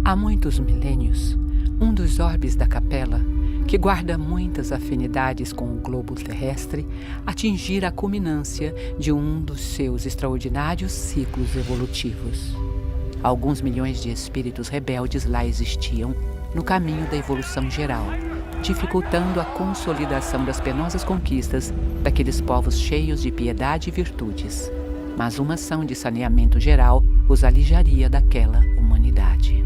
Há muitos milênios, um dos orbes da capela, que guarda muitas afinidades com o globo terrestre, atingira a culminância de um dos seus extraordinários ciclos evolutivos. Alguns milhões de espíritos rebeldes lá existiam, no caminho da evolução geral, dificultando a consolidação das penosas conquistas daqueles povos cheios de piedade e virtudes. Mas uma ação de saneamento geral os alijaria daquela humanidade.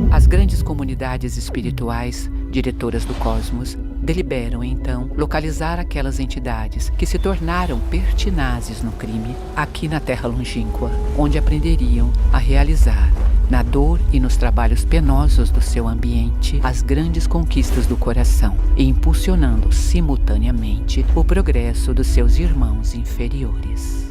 As grandes comunidades espirituais, diretoras do cosmos, deliberam, então, localizar aquelas entidades que se tornaram pertinazes no crime aqui na Terra longínqua, onde aprenderiam a realizar, na dor e nos trabalhos penosos do seu ambiente, as grandes conquistas do coração e impulsionando simultaneamente o progresso dos seus irmãos inferiores.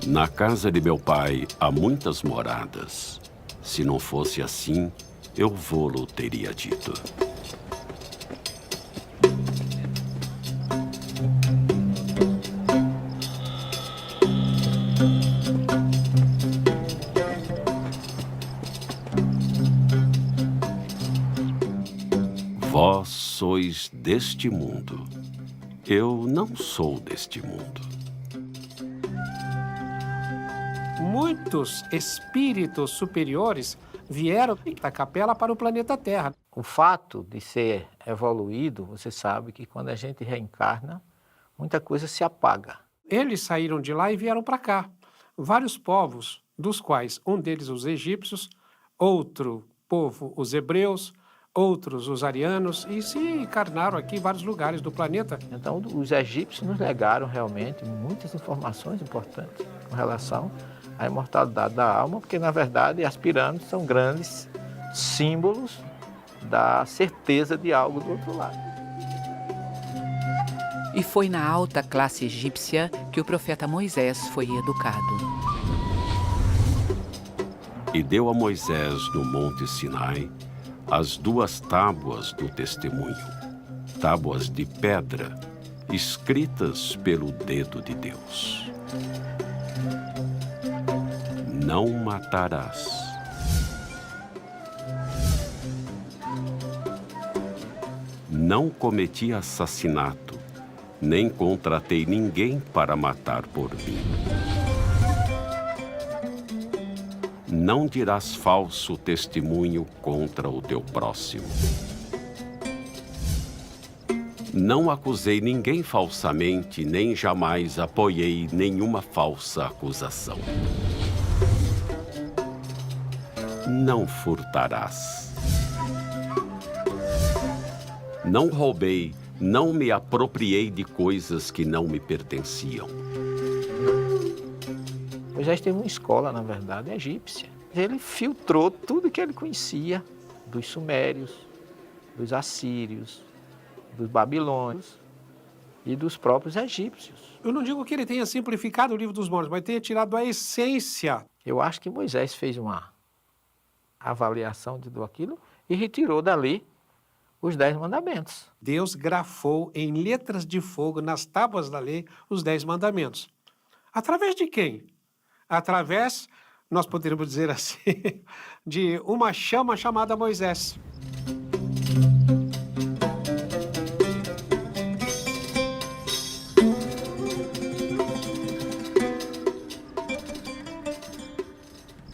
Na casa de meu pai há muitas moradas. Se não fosse assim, eu vô-lo teria dito. Vós sois deste mundo. Eu não sou deste mundo. Muitos espíritos superiores vieram da capela para o planeta Terra. O fato de ser evoluído, você sabe que quando a gente reencarna, muita coisa se apaga. Eles saíram de lá e vieram para cá. Vários povos, dos quais um deles os egípcios, outro povo os hebreus, outros os arianos, e se encarnaram aqui em vários lugares do planeta. Então, os egípcios nos legaram realmente muitas informações importantes com relação à imortalidade da alma, porque, na verdade, as pirâmides são grandes símbolos da certeza de algo do outro lado. E foi na alta classe egípcia que o profeta Moisés foi educado. E deu a Moisés no monte Sinai as 2 tábuas do testemunho, tábuas de pedra, escritas pelo dedo de Deus. Não matarás. Não cometi assassinato, nem contratei ninguém para matar por mim. Não dirás falso testemunho contra o teu próximo. Não acusei ninguém falsamente, nem jamais apoiei nenhuma falsa acusação. Não furtarás. Não roubei, não me apropriei de coisas que não me pertenciam. Moisés teve uma escola, na verdade, egípcia. Ele filtrou tudo que ele conhecia dos sumérios, dos assírios, dos babilônios e dos próprios egípcios. Eu não digo que ele tenha simplificado o livro dos mortos, mas tenha tirado a essência. Eu acho que Moisés fez uma avaliação de tudo aquilo e retirou dali os 10 mandamentos. Deus grafou em letras de fogo nas tábuas da lei os 10 mandamentos. Através de quem? Através, nós poderíamos dizer assim, de uma chama chamada Moisés.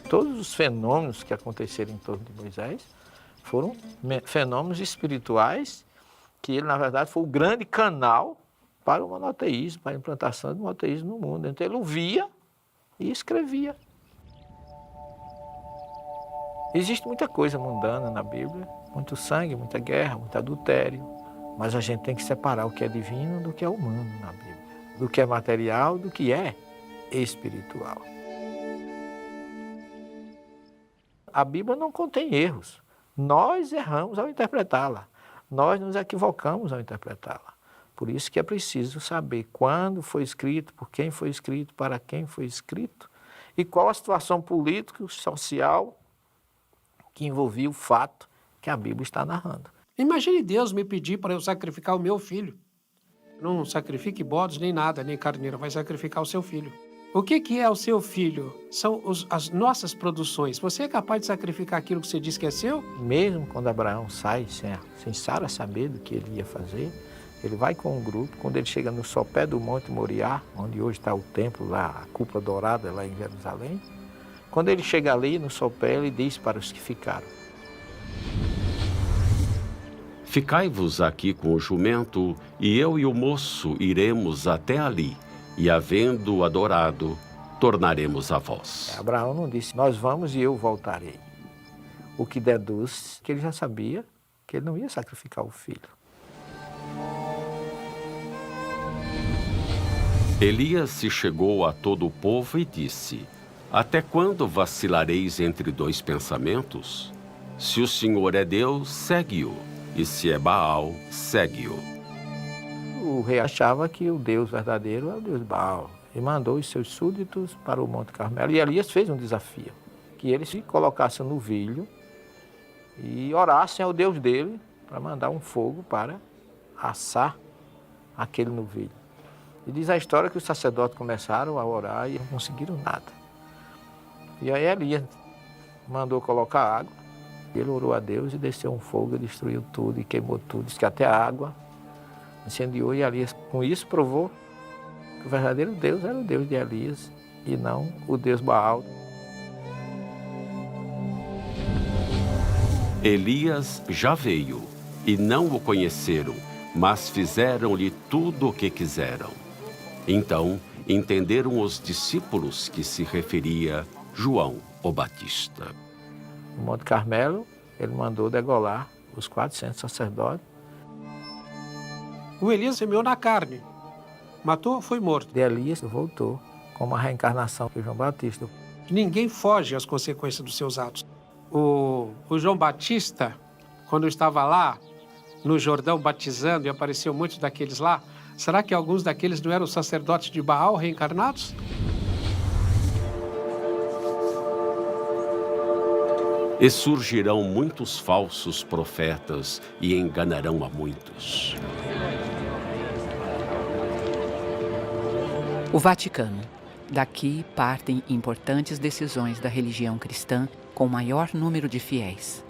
Todos os fenômenos que aconteceram em torno de Moisés Foram fenômenos espirituais que ele, na verdade, foi o grande canal para o monoteísmo, para a implantação do monoteísmo no mundo. Então, ele ouvia e escrevia. Existe muita coisa mundana na Bíblia, muito sangue, muita guerra, muito adultério, mas a gente tem que separar o que é divino do que é humano na Bíblia, do que é material do que é espiritual. A Bíblia não contém erros. Nós erramos ao interpretá-la. Nós nos equivocamos ao interpretá-la. Por isso que é preciso saber quando foi escrito, por quem foi escrito, para quem foi escrito e qual a situação política, social que envolvia o fato que a Bíblia está narrando. Imagine Deus me pedir para eu sacrificar o meu filho. Não sacrifique bodes nem nada, nem carneiro, vai sacrificar o seu filho. O que é o seu filho? São as nossas produções. Você é capaz de sacrificar aquilo que você diz que é seu? Mesmo quando Abraão sai sem Sara saber do que ele ia fazer, ele vai com um grupo. Quando ele chega no sopé do Monte Moriá, onde hoje está o templo lá, a cúpula dourada lá em Jerusalém, quando ele chega ali no sopé, ele diz para os que ficaram: Ficai-vos aqui com o jumento, e eu e o moço iremos até ali, e havendo adorado, tornaremos a vós. Abraão não disse, nós vamos e eu voltarei. O que deduz que ele já sabia que ele não ia sacrificar o filho. Elias se chegou a todo o povo e disse: Até quando vacilareis entre dois pensamentos? Se o Senhor é Deus, segue-o, e se é Baal, segue-o. O rei achava que o Deus verdadeiro é o Deus Baal e mandou os seus súditos para o Monte Carmelo. E Elias fez um desafio, que eles se colocassem no novilho e orassem ao Deus dele para mandar um fogo para assar aquele novilho. E diz a história que os sacerdotes começaram a orar e não conseguiram nada. E aí Elias mandou colocar água, ele orou a Deus e desceu um fogo e destruiu tudo e queimou tudo. Diz que até a água incendiou e Elias com isso provou que o verdadeiro Deus era o Deus de Elias e não o Deus Baal. Elias já veio e não o conheceram, mas fizeram-lhe tudo o que quiseram. Então entenderam os discípulos que se referia João o Batista. No Monte Carmelo, ele mandou degolar os 400 sacerdotes. O Elias semeou na carne. Matou, foi morto. De Elias voltou como a reencarnação de João Batista. Ninguém foge às consequências dos seus atos. O João Batista, quando estava lá no Jordão batizando e apareceu muitos daqueles lá, será que alguns daqueles não eram sacerdotes de Baal reencarnados? E surgirão muitos falsos profetas e enganarão a muitos. O Vaticano. Daqui partem importantes decisões da religião cristã com maior número de fiéis.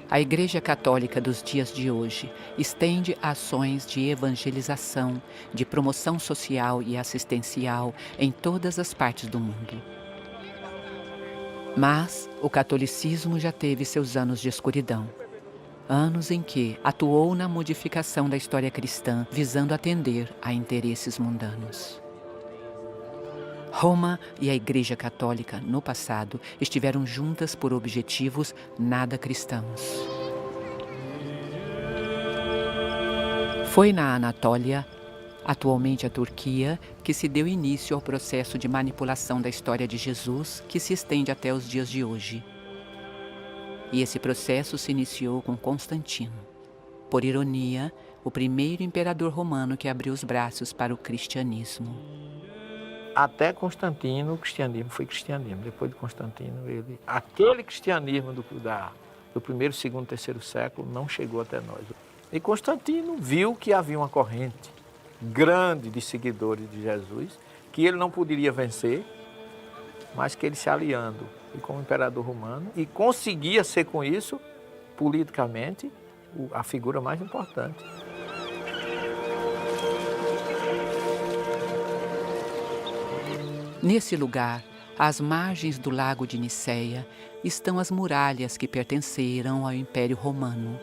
A Igreja Católica dos dias de hoje estende ações de evangelização, de promoção social e assistencial em todas as partes do mundo. Mas o catolicismo já teve seus anos de escuridão. Anos em que atuou na modificação da história cristã, visando atender a interesses mundanos. Roma e a Igreja Católica, no passado, estiveram juntas por objetivos nada cristãos. Foi na Anatólia, atualmente a Turquia, que se deu início ao processo de manipulação da história de Jesus, que se estende até os dias de hoje. E esse processo se iniciou com Constantino. Por ironia, o primeiro imperador romano que abriu os braços para o cristianismo. Até Constantino, o cristianismo foi cristianismo. Depois de Constantino, aquele cristianismo do primeiro, segundo, terceiro século não chegou até nós. E Constantino viu que havia uma corrente grande de seguidores de Jesus, que ele não poderia vencer, mas que ele se aliando e como imperador romano, e conseguia ser com isso, politicamente, a figura mais importante. Nesse lugar, às margens do lago de Niceia, estão as muralhas que pertenceram ao Império Romano.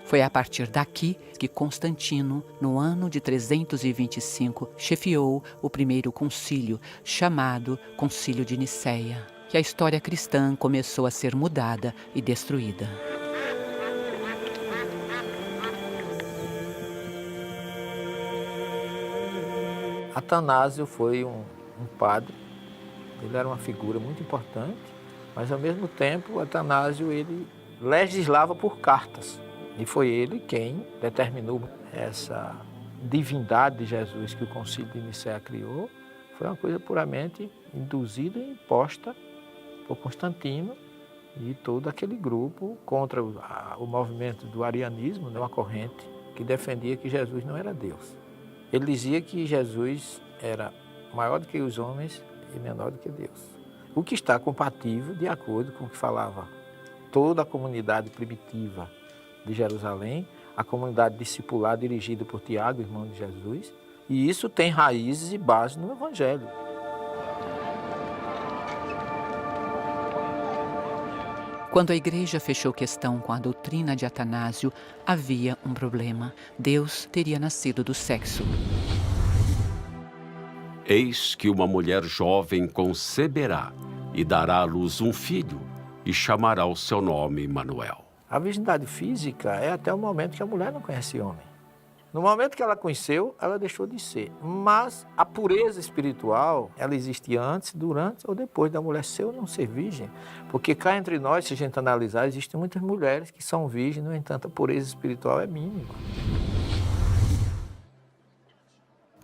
Foi a partir daqui que Constantino, no ano de 325, chefiou o primeiro concílio, chamado Concílio de Niceia, que a história cristã começou a ser mudada e destruída. Atanásio foi um padre, ele era uma figura muito importante, mas ao mesmo tempo Atanásio ele legislava por cartas. E foi ele quem determinou essa divindade de Jesus que o Concílio de Nicéia criou. Foi uma coisa puramente induzida e imposta por Constantino e todo aquele grupo contra o movimento do arianismo, uma corrente que defendia que Jesus não era Deus. Ele dizia que Jesus era maior do que os homens e menor do que Deus. O que está compatível de acordo com o que falava toda a comunidade primitiva de Jerusalém, a comunidade discipular dirigida por Tiago, irmão de Jesus, e isso tem raízes e base no Evangelho. Quando a igreja fechou questão com a doutrina de Atanásio, havia um problema. Deus teria nascido do sexo. Eis que uma mulher jovem conceberá e dará à luz um filho e chamará o seu nome Manuel. A virgindade física é até o momento que a mulher não conhece homem. No momento que ela conheceu, ela deixou de ser. Mas a pureza espiritual, ela existe antes, durante ou depois da mulher ser ou não ser virgem. Porque cá entre nós, se a gente analisar, existem muitas mulheres que são virgens, no entanto, a pureza espiritual é mínima.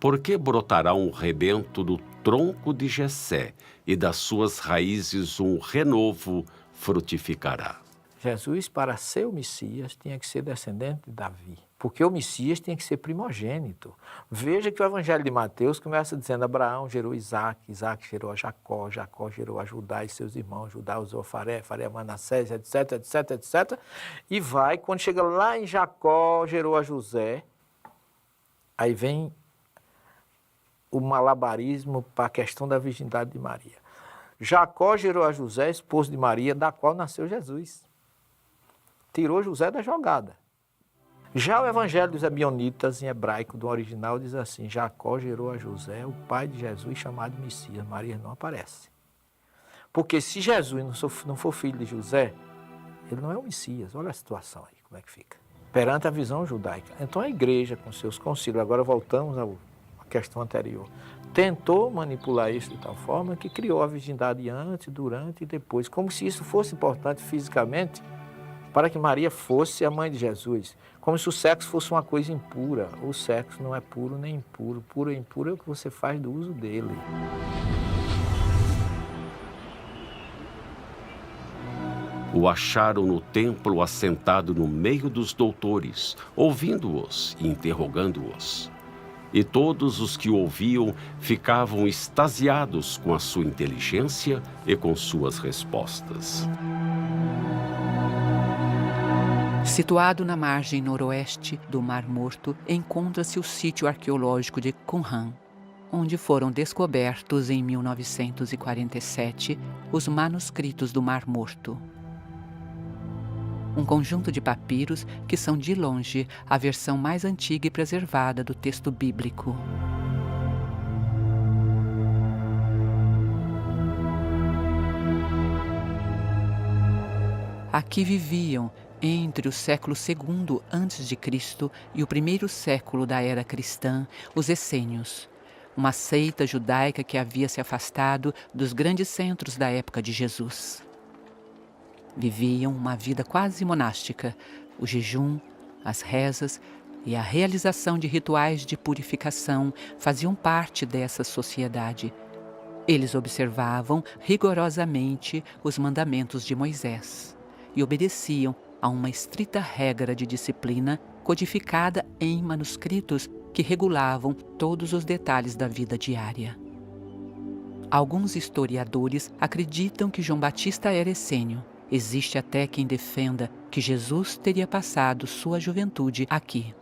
Porque brotará um rebento do tronco de Jessé, e das suas raízes um renovo frutificará. Jesus, para ser o Messias, tinha que ser descendente de Davi, porque o Messias tinha que ser primogênito. Veja que o Evangelho de Mateus começa dizendo: Abraão gerou Isaac, Isaac gerou a Jacó, Jacó gerou a Judá e seus irmãos, Judá usou Faré, Faré a Manassés, etc, etc, etc. E vai, quando chega lá em Jacó, gerou a José, aí vem o malabarismo para a questão da virgindade de Maria. Jacó gerou a José, esposo de Maria, da qual nasceu Jesus. Tirou José da jogada. Já o Evangelho dos Ebionitas, em hebraico, do original, diz assim: Jacó gerou a José, o pai de Jesus, chamado Messias. Maria não aparece. Porque se Jesus não for filho de José, ele não é o Messias. Olha a situação aí, como é que fica. Perante a visão judaica. Então a igreja, com seus concílios, agora voltamos à questão anterior, tentou manipular isso de tal forma que criou a virgindade antes, durante e depois, como se isso fosse importante fisicamente, para que Maria fosse a mãe de Jesus, como se o sexo fosse uma coisa impura. O sexo não é puro nem impuro. Puro e impuro é o que você faz do uso dele. O acharam no templo assentado no meio dos doutores, ouvindo-os e interrogando-os. E todos os que o ouviam ficavam extasiados com a sua inteligência e com suas respostas. Situado na margem noroeste do Mar Morto, encontra-se o sítio arqueológico de Qumran, onde foram descobertos em 1947 os manuscritos do Mar Morto. Um conjunto de papiros que são, de longe, a versão mais antiga e preservada do texto bíblico. Aqui viviam, entre o século II a.C. e o primeiro século da era cristã, os essênios, uma seita judaica que havia se afastado dos grandes centros da época de Jesus. Viviam uma vida quase monástica. O jejum, as rezas e a realização de rituais de purificação faziam parte dessa sociedade. Eles observavam rigorosamente os mandamentos de Moisés e obedeciam a uma estrita regra de disciplina codificada em manuscritos que regulavam todos os detalhes da vida diária. Alguns historiadores acreditam que João Batista era essênio. Existe até quem defenda que Jesus teria passado sua juventude aqui.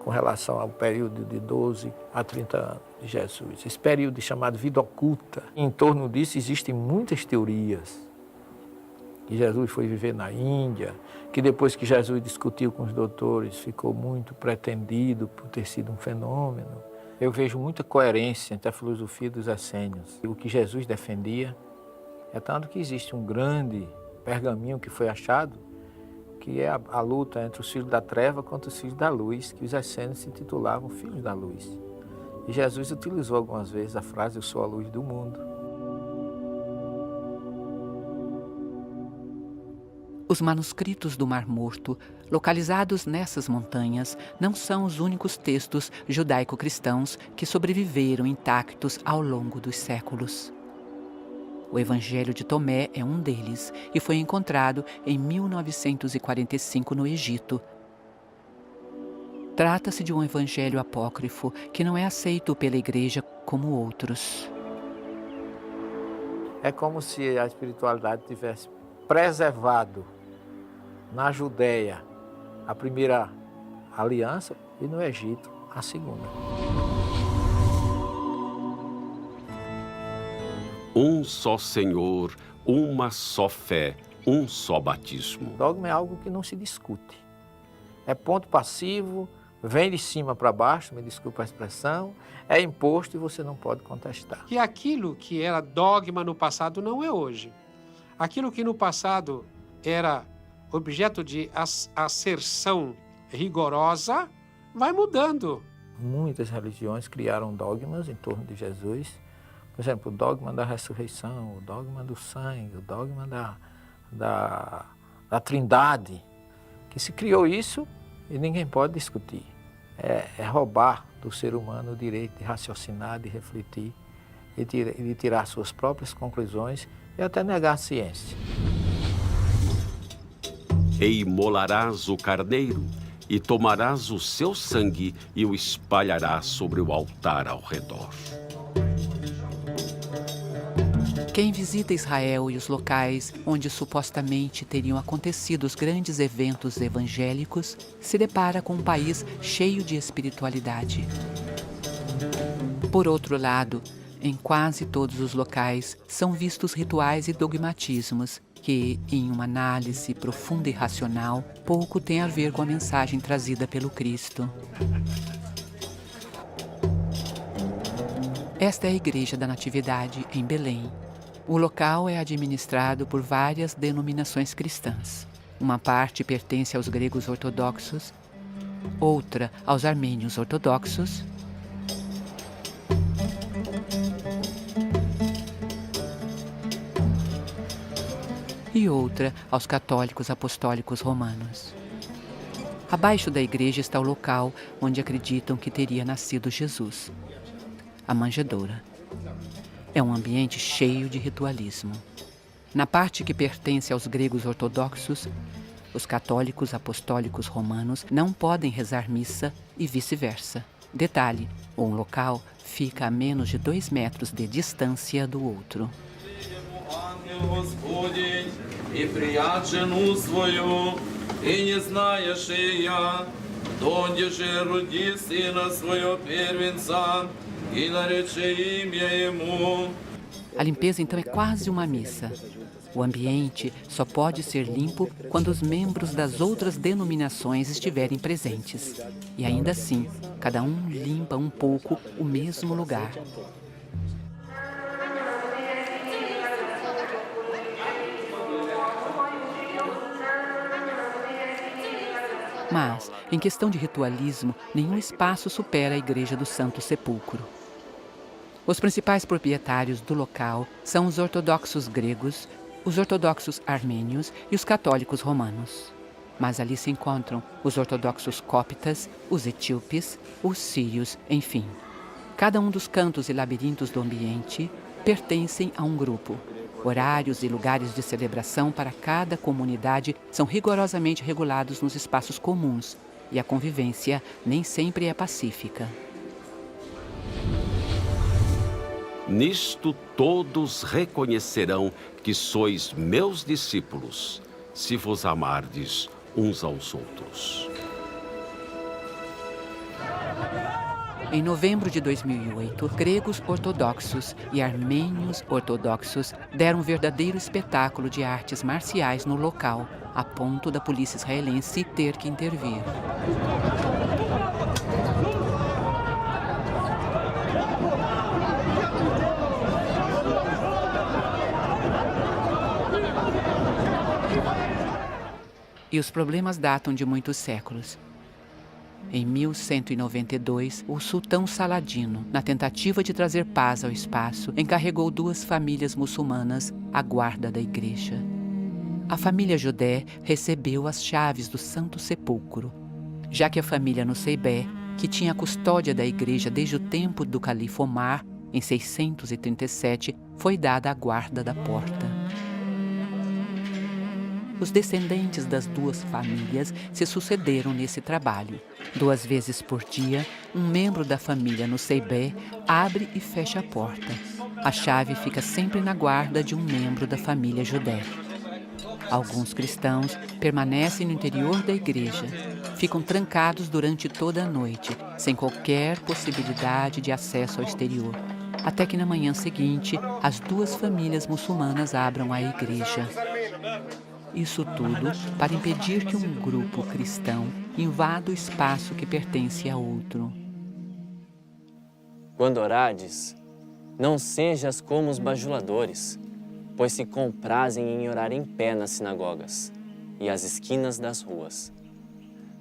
com relação ao período de 12 a 30 anos de Jesus. Esse período chamado vida oculta. Em torno disso existem muitas teorias. Que Jesus foi viver na Índia, que depois que Jesus discutiu com os doutores, ficou muito pretendido por ter sido um fenômeno. Eu vejo muita coerência entre a filosofia dos essênios e o que Jesus defendia. É tanto que existe um grande pergaminho que foi achado, que é a luta entre os filhos da treva contra os filhos da luz, que os essênios se intitulavam Filhos da Luz. E Jesus utilizou algumas vezes a frase, eu sou a luz do mundo. Os manuscritos do Mar Morto, localizados nessas montanhas, não são os únicos textos judaico-cristãos que sobreviveram intactos ao longo dos séculos. O Evangelho de Tomé é um deles e foi encontrado em 1945 no Egito. Trata-se de um evangelho apócrifo que não é aceito pela Igreja como outros. É como se a espiritualidade tivesse preservado na Judéia a primeira aliança e no Egito a segunda. Um só Senhor, uma só fé, um só batismo. Dogma é algo que não se discute. É ponto passivo, vem de cima para baixo, me desculpa a expressão, é imposto e você não pode contestar. E aquilo que era dogma no passado não é hoje. Aquilo que no passado era objeto de asserção rigorosa, vai mudando. Muitas religiões criaram dogmas em torno de Jesus. Por exemplo, o dogma da ressurreição, o dogma do sangue, o dogma da trindade. Que se criou isso e ninguém pode discutir. É roubar do ser humano o direito de raciocinar, de refletir e de tirar suas próprias conclusões e até negar a ciência. E imolarás o carneiro, e tomarás o seu sangue e o espalharás sobre o altar ao redor. Quem visita Israel e os locais onde supostamente teriam acontecido os grandes eventos evangélicos se depara com um país cheio de espiritualidade. Por outro lado, em quase todos os locais são vistos rituais e dogmatismos que, em uma análise profunda e racional, pouco tem a ver com a mensagem trazida pelo Cristo. Esta é a Igreja da Natividade, em Belém. O local é administrado por várias denominações cristãs. Uma parte pertence aos gregos ortodoxos, outra aos armênios ortodoxos, e outra aos católicos apostólicos romanos. Abaixo da igreja está o local onde acreditam que teria nascido Jesus, a manjedoura. É um ambiente cheio de ritualismo. Na parte que pertence aos gregos ortodoxos, os católicos apostólicos romanos não podem rezar missa e vice-versa. Detalhe, um local fica a menos de 2 metros de distância do outro. И прият жену свою, и не знаешь и я, донде же роди сына своего первенца, и нарече имя ему. A limpeza, então, é quase uma missa. O ambiente só pode ser limpo quando os membros das outras denominações estiverem presentes. E ainda assim, cada um limpa um pouco o mesmo lugar. Mas, em questão de ritualismo, nenhum espaço supera a Igreja do Santo Sepulcro. Os principais proprietários do local são os ortodoxos gregos, os ortodoxos armênios e os católicos romanos. Mas ali se encontram os ortodoxos cóptas, os etíopes, os sírios, enfim. Cada um dos cantos e labirintos do ambiente pertencem a um grupo. Horários e lugares de celebração para cada comunidade são rigorosamente regulados nos espaços comuns e a convivência nem sempre é pacífica. Nisto todos reconhecerão que sois meus discípulos, se vos amardes uns aos outros. Em novembro de 2008, gregos ortodoxos e armênios ortodoxos deram um verdadeiro espetáculo de artes marciais no local, a ponto da polícia israelense ter que intervir. E os problemas datam de muitos séculos. Em 1192, o sultão Saladino, na tentativa de trazer paz ao espaço, encarregou 2 famílias muçulmanas à guarda da igreja. A família Judé recebeu as chaves do Santo Sepulcro, já que a família Nuseibé, que tinha a custódia da igreja desde o tempo do califa Omar, em 637, foi dada à guarda da porta. Os descendentes das 2 famílias se sucederam nesse trabalho. 2 vezes por dia, um membro da família Nuseibé abre e fecha a porta. A chave fica sempre na guarda de um membro da família Judé. Alguns cristãos permanecem no interior da igreja, ficam trancados durante toda a noite, sem qualquer possibilidade de acesso ao exterior, até que na manhã seguinte, as 2 famílias muçulmanas abram a igreja. Isso tudo para impedir que um grupo cristão invada o espaço que pertence a outro. Quando orares, não sejas como os bajuladores, pois se comprazem em orar em pé nas sinagogas e às esquinas das ruas,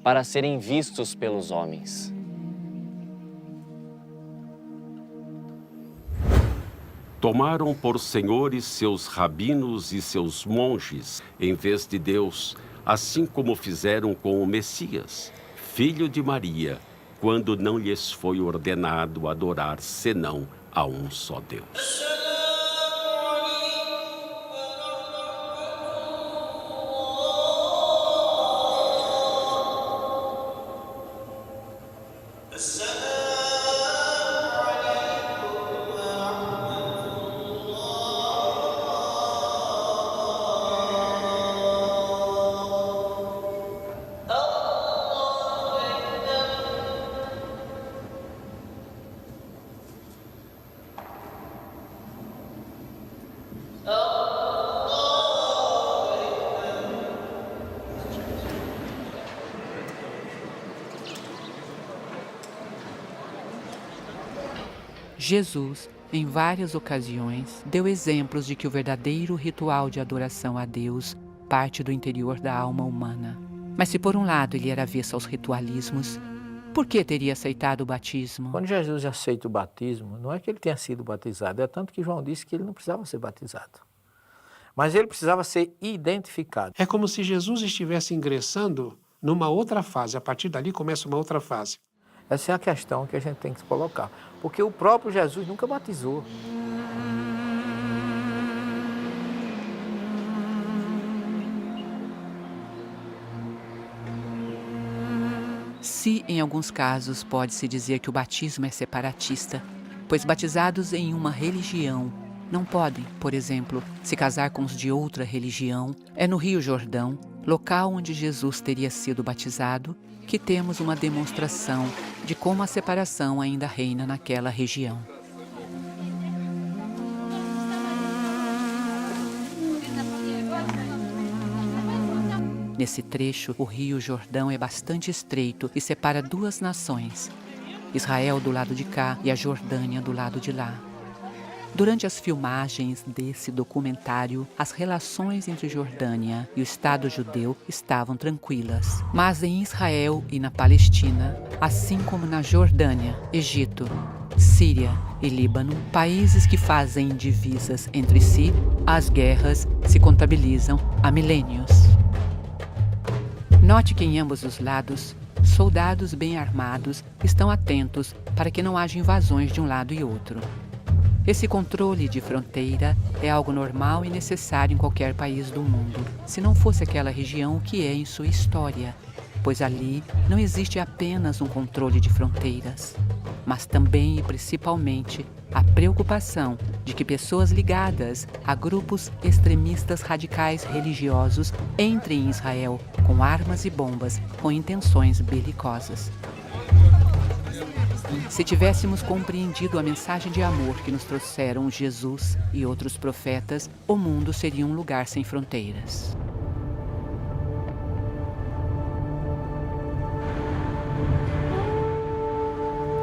para serem vistos pelos homens. Tomaram por senhores seus rabinos e seus monges, em vez de Deus, assim como fizeram com o Messias, filho de Maria, quando não lhes foi ordenado adorar senão a um só Deus. Jesus, em várias ocasiões, deu exemplos de que o verdadeiro ritual de adoração a Deus parte do interior da alma humana. Mas se por um lado ele era avesso aos ritualismos, por que teria aceitado o batismo? Quando Jesus aceita o batismo, não é que ele tenha sido batizado, é tanto que João disse que ele não precisava ser batizado. Mas ele precisava ser identificado. É como se Jesus estivesse ingressando numa outra fase. A partir dali começa uma outra fase. Essa é a questão que a gente tem que colocar. Porque o próprio Jesus nunca batizou. Se, em alguns casos, pode-se dizer que o batismo é separatista, pois batizados em uma religião não podem, por exemplo, se casar com os de outra religião, é no Rio Jordão, local onde Jesus teria sido batizado, que temos uma demonstração de como a separação ainda reina naquela região. Nesse trecho, o Rio Jordão é bastante estreito e separa 2 nações, Israel do lado de cá e a Jordânia do lado de lá. Durante as filmagens desse documentário, as relações entre Jordânia e o Estado judeu estavam tranquilas. Mas em Israel e na Palestina, assim como na Jordânia, Egito, Síria e Líbano, países que fazem divisas entre si, as guerras se contabilizam há milênios. Note que em ambos os lados, soldados bem armados estão atentos para que não haja invasões de um lado e outro. Esse controle de fronteira é algo normal e necessário em qualquer país do mundo, se não fosse aquela região o que é em sua história, pois ali não existe apenas um controle de fronteiras, mas também e principalmente a preocupação de que pessoas ligadas a grupos extremistas radicais religiosos entrem em Israel com armas e bombas com intenções belicosas. Se tivéssemos compreendido a mensagem de amor que nos trouxeram Jesus e outros profetas, o mundo seria um lugar sem fronteiras.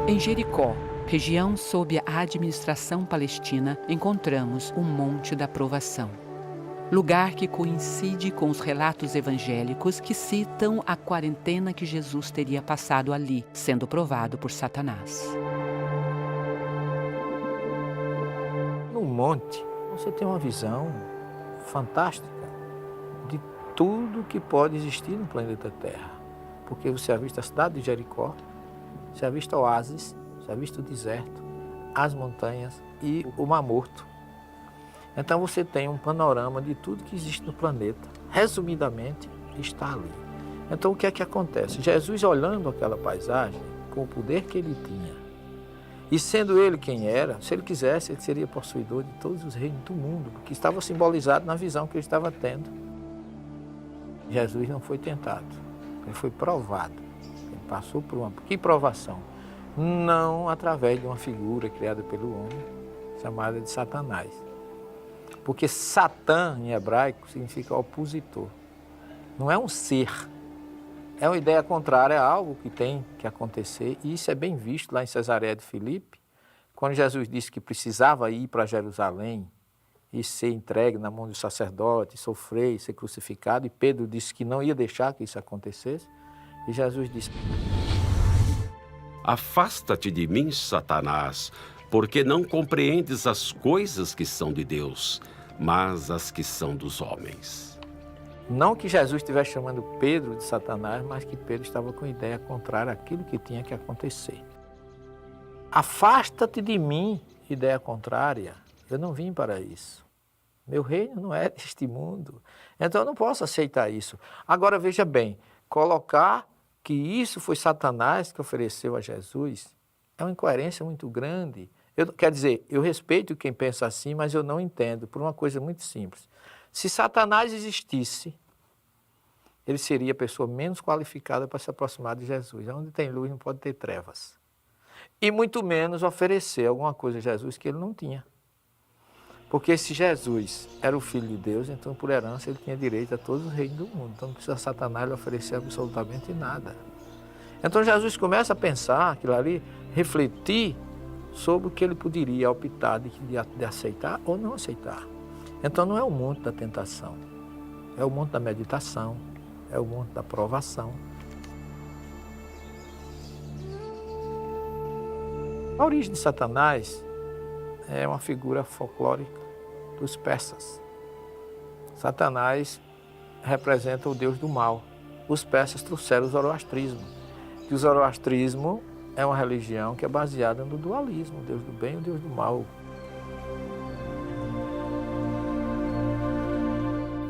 Em Jericó, região sob a administração palestina, encontramos o Monte da Provação. Lugar que coincide com os relatos evangélicos que citam a quarentena que Jesus teria passado ali, sendo provado por Satanás. No monte, você tem uma visão fantástica de tudo que pode existir no planeta Terra. Porque você avista a cidade de Jericó, você avista oásis, você avista o deserto, as montanhas e o Mar Morto. Então você tem um panorama de tudo que existe no planeta. Resumidamente, está ali. Então o que é que acontece? Jesus, olhando aquela paisagem, com o poder que ele tinha, e sendo ele quem era, se ele quisesse, ele seria possuidor de todos os reinos do mundo, porque estava simbolizado na visão que ele estava tendo. Jesus não foi tentado, ele foi provado. Ele passou por uma... Que provação? Não através de uma figura criada pelo homem, chamada de Satanás. Porque Satã, em hebraico, significa opositor. Não é um ser. É uma ideia contrária, é algo que tem que acontecer. E isso é bem visto lá em Cesareia de Filipe, quando Jesus disse que precisava ir para Jerusalém e ser entregue na mão do sacerdote, sofrer e ser crucificado. E Pedro disse que não ia deixar que isso acontecesse. E Jesus disse: Afasta-te de mim, Satanás, porque não compreendes as coisas que são de Deus, mas as que são dos homens. Não que Jesus estivesse chamando Pedro de Satanás, mas que Pedro estava com ideia contrária àquilo que tinha que acontecer. Afasta-te de mim, ideia contrária. Eu não vim para isso. Meu reino não é deste mundo. Então eu não posso aceitar isso. Agora veja bem, colocar que isso foi Satanás que ofereceu a Jesus é uma incoerência muito grande. Quer dizer, eu respeito quem pensa assim, mas eu não entendo por uma coisa muito simples. Se Satanás existisse, ele seria a pessoa menos qualificada para se aproximar de Jesus. Onde tem luz não pode ter trevas. E muito menos oferecer alguma coisa a Jesus que ele não tinha. Porque se Jesus era o Filho de Deus, então por herança ele tinha direito a todos os reinos do mundo. Então não precisa Satanás lhe oferecer absolutamente nada. Então Jesus começa a pensar aquilo ali, refletir sobre o que ele poderia optar de aceitar ou não aceitar. Então não é o monte da tentação, é o monte da meditação, é o monte da provação. A origem de Satanás é uma figura folclórica dos persas. Satanás representa o deus do mal. Os persas trouxeram o zoroastrismo. E o zoroastrismo é uma religião que é baseada no dualismo, o Deus do bem e o Deus do mal.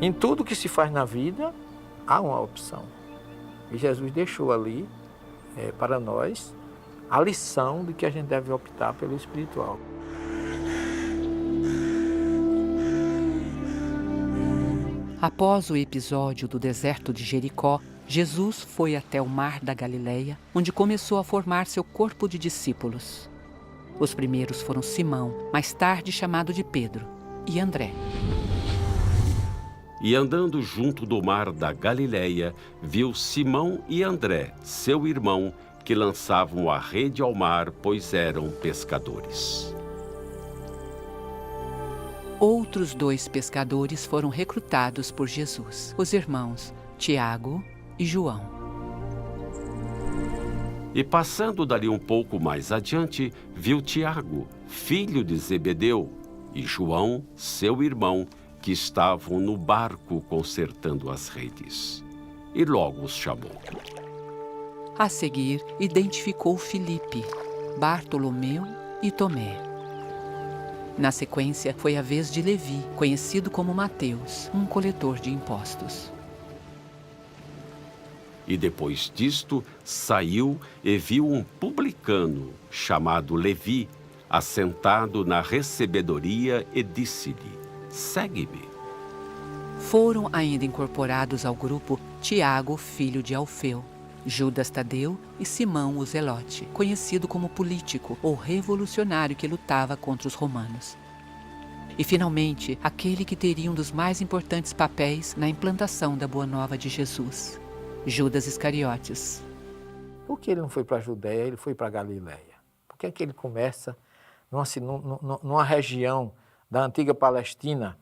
Em tudo que se faz na vida, há uma opção. E Jesus deixou ali, para nós, a lição de que a gente deve optar pelo espiritual. Após o episódio do deserto de Jericó, Jesus foi até o mar da Galileia, onde começou a formar seu corpo de discípulos. Os primeiros foram Simão, mais tarde chamado de Pedro, e André. E andando junto do mar da Galileia, viu Simão e André, seu irmão, que lançavam a rede ao mar, pois eram pescadores. Outros 2 pescadores foram recrutados por Jesus, os irmãos Tiago e João. E passando dali um pouco mais adiante, viu Tiago, filho de Zebedeu, e João, seu irmão, que estavam no barco consertando as redes. E logo os chamou. A seguir, identificou Filipe, Bartolomeu e Tomé. Na sequência, foi a vez de Levi, conhecido como Mateus, um coletor de impostos. E depois disto, saiu e viu um publicano, chamado Levi, assentado na recebedoria e disse-lhe: segue-me. Foram ainda incorporados ao grupo Tiago, filho de Alfeu, Judas Tadeu e Simão o Zelote, conhecido como político ou revolucionário que lutava contra os romanos. E, finalmente, aquele que teria um dos mais importantes papéis na implantação da Boa Nova de Jesus, Judas Iscariotes. Por que ele não foi para a Judéia, ele foi para a Galiléia? Por que é que ele começa numa região da antiga Palestina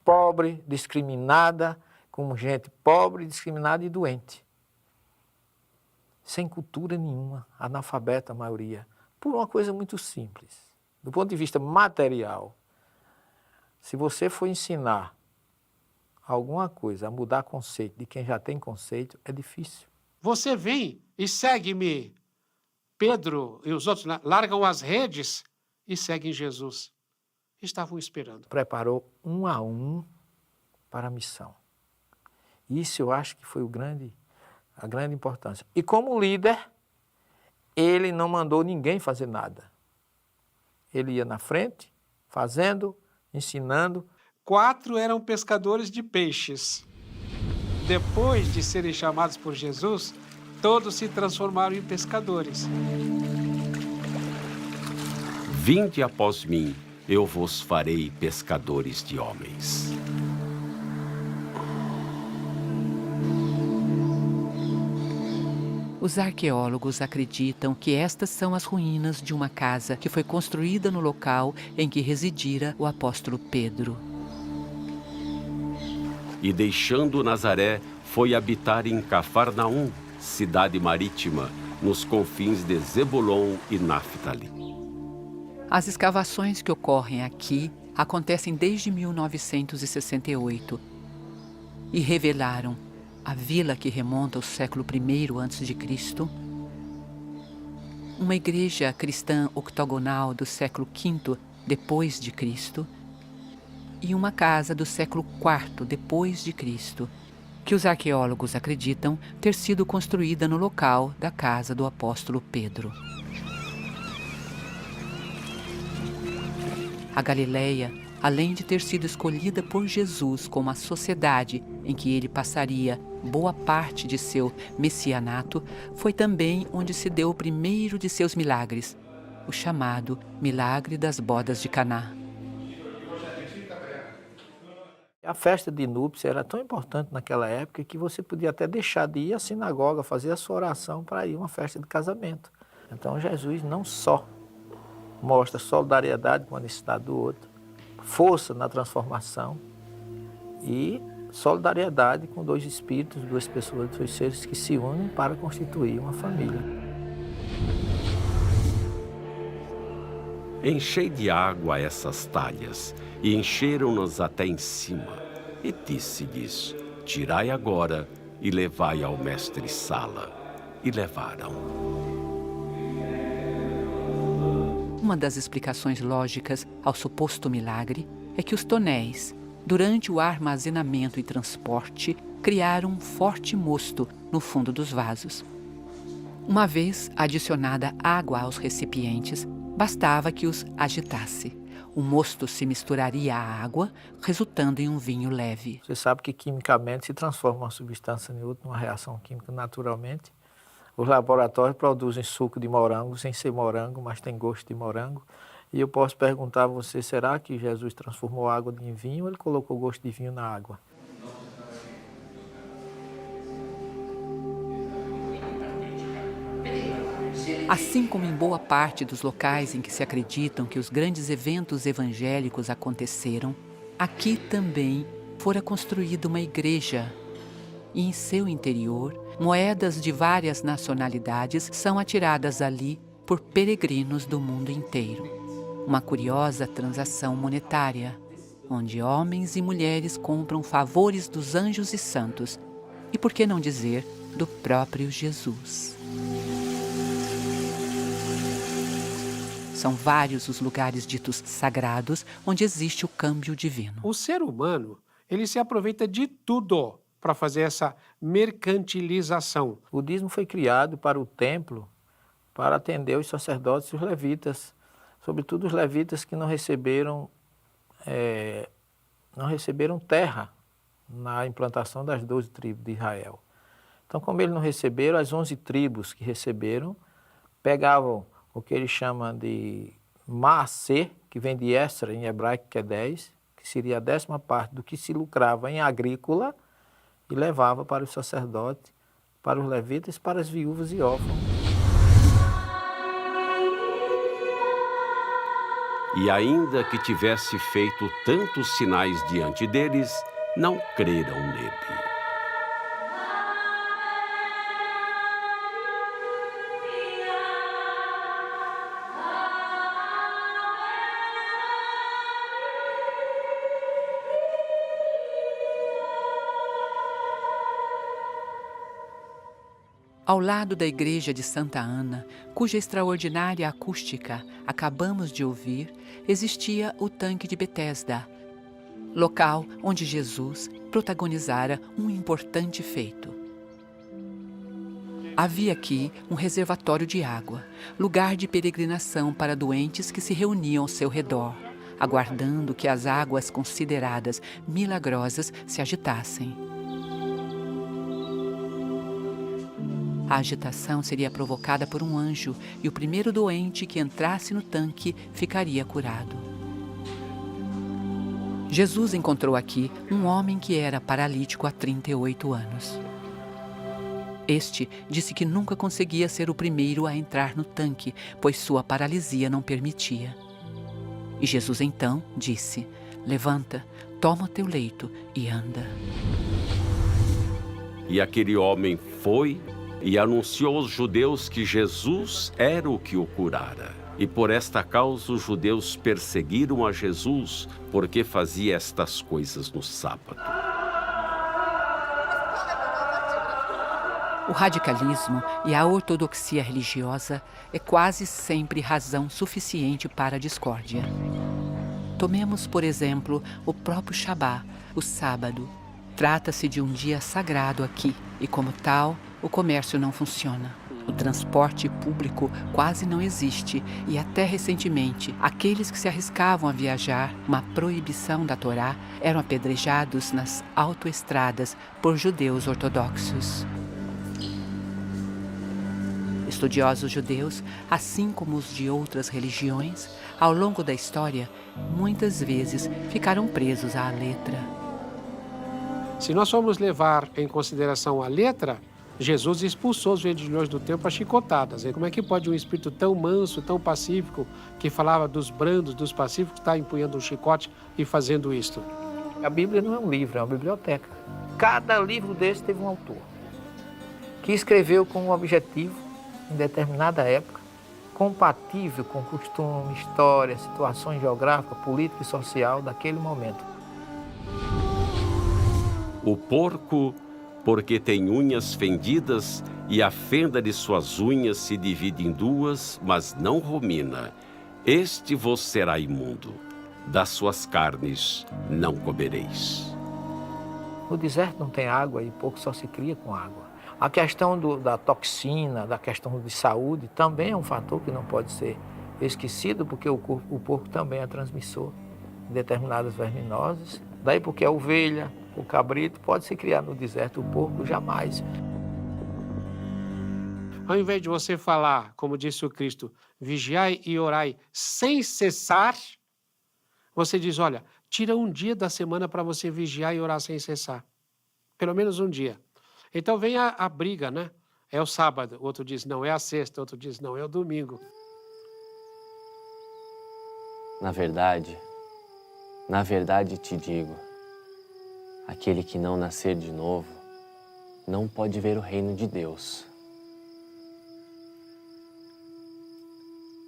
pobre, discriminada, com gente pobre, discriminada e doente? Sem cultura nenhuma, analfabeta a maioria, por uma coisa muito simples. Do ponto de vista material, se você for ensinar alguma coisa a mudar conceito de quem já tem conceito, é difícil. Você vem e segue-me. Pedro e os outros largam as redes e seguem Jesus. Estavam esperando. Preparou um a um para a missão. Isso eu acho que foi a grande importância. E como líder, ele não mandou ninguém fazer nada. Ele ia na frente, fazendo, ensinando. 4 eram pescadores de peixes. Depois de serem chamados por Jesus, todos se transformaram em pescadores. Vinde após mim, eu vos farei pescadores de homens. Os arqueólogos acreditam que estas são as ruínas de uma casa que foi construída no local em que residira o apóstolo Pedro. E deixando Nazaré, foi habitar em Cafarnaum, cidade marítima, nos confins de Zebulon e Naftali. As escavações que ocorrem aqui acontecem desde 1968 e revelaram a vila que remonta ao século I a.C., uma igreja cristã octogonal do século V depois de Cristo e uma casa do século IV depois de Cristo, que os arqueólogos acreditam ter sido construída no local da casa do apóstolo Pedro. A Galileia, além de ter sido escolhida por Jesus como a sociedade em que ele passaria boa parte de seu messianato, foi também onde se deu o primeiro de seus milagres, o chamado Milagre das Bodas de Caná. A festa de núpcias era tão importante naquela época que você podia até deixar de ir à sinagoga, fazer a sua oração para ir a uma festa de casamento. Então Jesus não só mostra solidariedade com a necessidade do outro, força na transformação e solidariedade com dois espíritos, duas pessoas, dois seres que se unem para constituir uma família. Enchei de água essas talhas, e encheram-nas até em cima. E disse-lhes, tirai agora e levai ao mestre Sala. E levaram. Uma das explicações lógicas ao suposto milagre é que os tonéis, durante o armazenamento e transporte, criaram um forte mosto no fundo dos vasos. Uma vez adicionada água aos recipientes, bastava que os agitasse. O mosto se misturaria à água, resultando em um vinho leve. Você sabe que quimicamente se transforma uma substância em outra, numa reação química naturalmente. Os laboratórios produzem suco de morango, sem ser morango, mas tem gosto de morango. E eu posso perguntar a você, será que Jesus transformou água em vinho ou ele colocou gosto de vinho na água? Assim como em boa parte dos locais em que se acreditam que os grandes eventos evangélicos aconteceram, aqui também fora construída uma igreja. E em seu interior, moedas de várias nacionalidades são atiradas ali por peregrinos do mundo inteiro. Uma curiosa transação monetária, onde homens e mulheres compram favores dos anjos e santos, e por que não dizer, do próprio Jesus. São vários os lugares ditos sagrados onde existe o câmbio divino. O ser humano, ele se aproveita de tudo para fazer essa mercantilização. O budismo foi criado para o templo, para atender os sacerdotes e os levitas, sobretudo os levitas que não receberam terra na implantação das 12 tribos de Israel. Então, como eles não receberam, as 11 tribos que receberam, pegavam o que ele chama de Maaser, que vem de Esra, em hebraico, que é 10, que seria a 10ª parte do que se lucrava em agrícola, e levava para os sacerdotes, para os levitas, para as viúvas e órfãos. E ainda que tivesse feito tantos sinais diante deles, não creram nele. Ao lado da igreja de Santa Ana, cuja extraordinária acústica acabamos de ouvir, existia o tanque de Betesda, local onde Jesus protagonizara um importante feito. Havia aqui um reservatório de água, lugar de peregrinação para doentes que se reuniam ao seu redor, aguardando que as águas consideradas milagrosas se agitassem. A agitação seria provocada por um anjo e o primeiro doente que entrasse no tanque ficaria curado. Jesus encontrou aqui um homem que era paralítico há 38 anos. Este disse que nunca conseguia ser o primeiro a entrar no tanque, pois sua paralisia não permitia. E Jesus então disse: "Levanta, toma o teu leito e anda." E aquele homem foi e anunciou aos judeus que Jesus era o que o curara. E por esta causa os judeus perseguiram a Jesus, porque fazia estas coisas no sábado. O radicalismo e a ortodoxia religiosa é quase sempre razão suficiente para a discórdia. Tomemos, por exemplo, o próprio Shabá, o sábado. Trata-se de um dia sagrado aqui e, como tal, o comércio não funciona. O transporte público quase não existe e até recentemente, aqueles que se arriscavam a viajar, uma proibição da Torá, eram apedrejados nas autoestradas por judeus ortodoxos. Estudiosos judeus, assim como os de outras religiões, ao longo da história, muitas vezes ficaram presos à letra. Se nós formos levar em consideração a letra, Jesus expulsou os vendilhões do templo a chicotadas. Como é que pode um espírito tão manso, tão pacífico, que falava dos brandos, dos pacíficos, estar empunhando um chicote e fazendo isto? A Bíblia não é um livro, é uma biblioteca. Cada livro desse teve um autor, que escreveu com um objetivo, em determinada época, compatível com costume, história, situação geográfica, política e social daquele momento. O porco, porque tem unhas fendidas, e a fenda de suas unhas se divide em duas, mas não rumina. Este vos será imundo. Das suas carnes não comereis. No deserto não tem água e pouco só se cria com água. A questão da toxina, da questão de saúde, também é um fator que não pode ser esquecido, porque o porco também é transmissor de determinadas verminoses. Daí porque a ovelha, o cabrito pode se criar no deserto, o porco jamais. Ao invés de você falar, como disse o Cristo, vigiai e orai sem cessar, você diz, olha, tira um dia da semana para você vigiar e orar sem cessar. Pelo menos um dia. Então vem a briga, né? É o sábado, o outro diz não, é a sexta, o outro diz não, é o domingo. Na verdade te digo, aquele que não nascer de novo não pode ver o reino de Deus.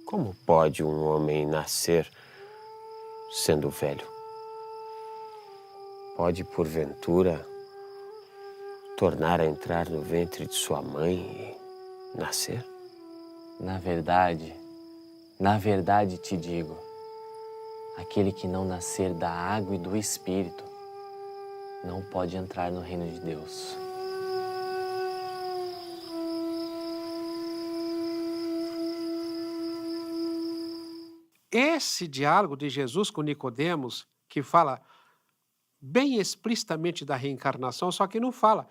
Como pode um homem nascer sendo velho? Pode, porventura, tornar a entrar no ventre de sua mãe e nascer? Na verdade te digo, aquele que não nascer da água e do Espírito não pode entrar no reino de Deus. Esse diálogo de Jesus com Nicodemos, que fala bem explicitamente da reencarnação, só que não fala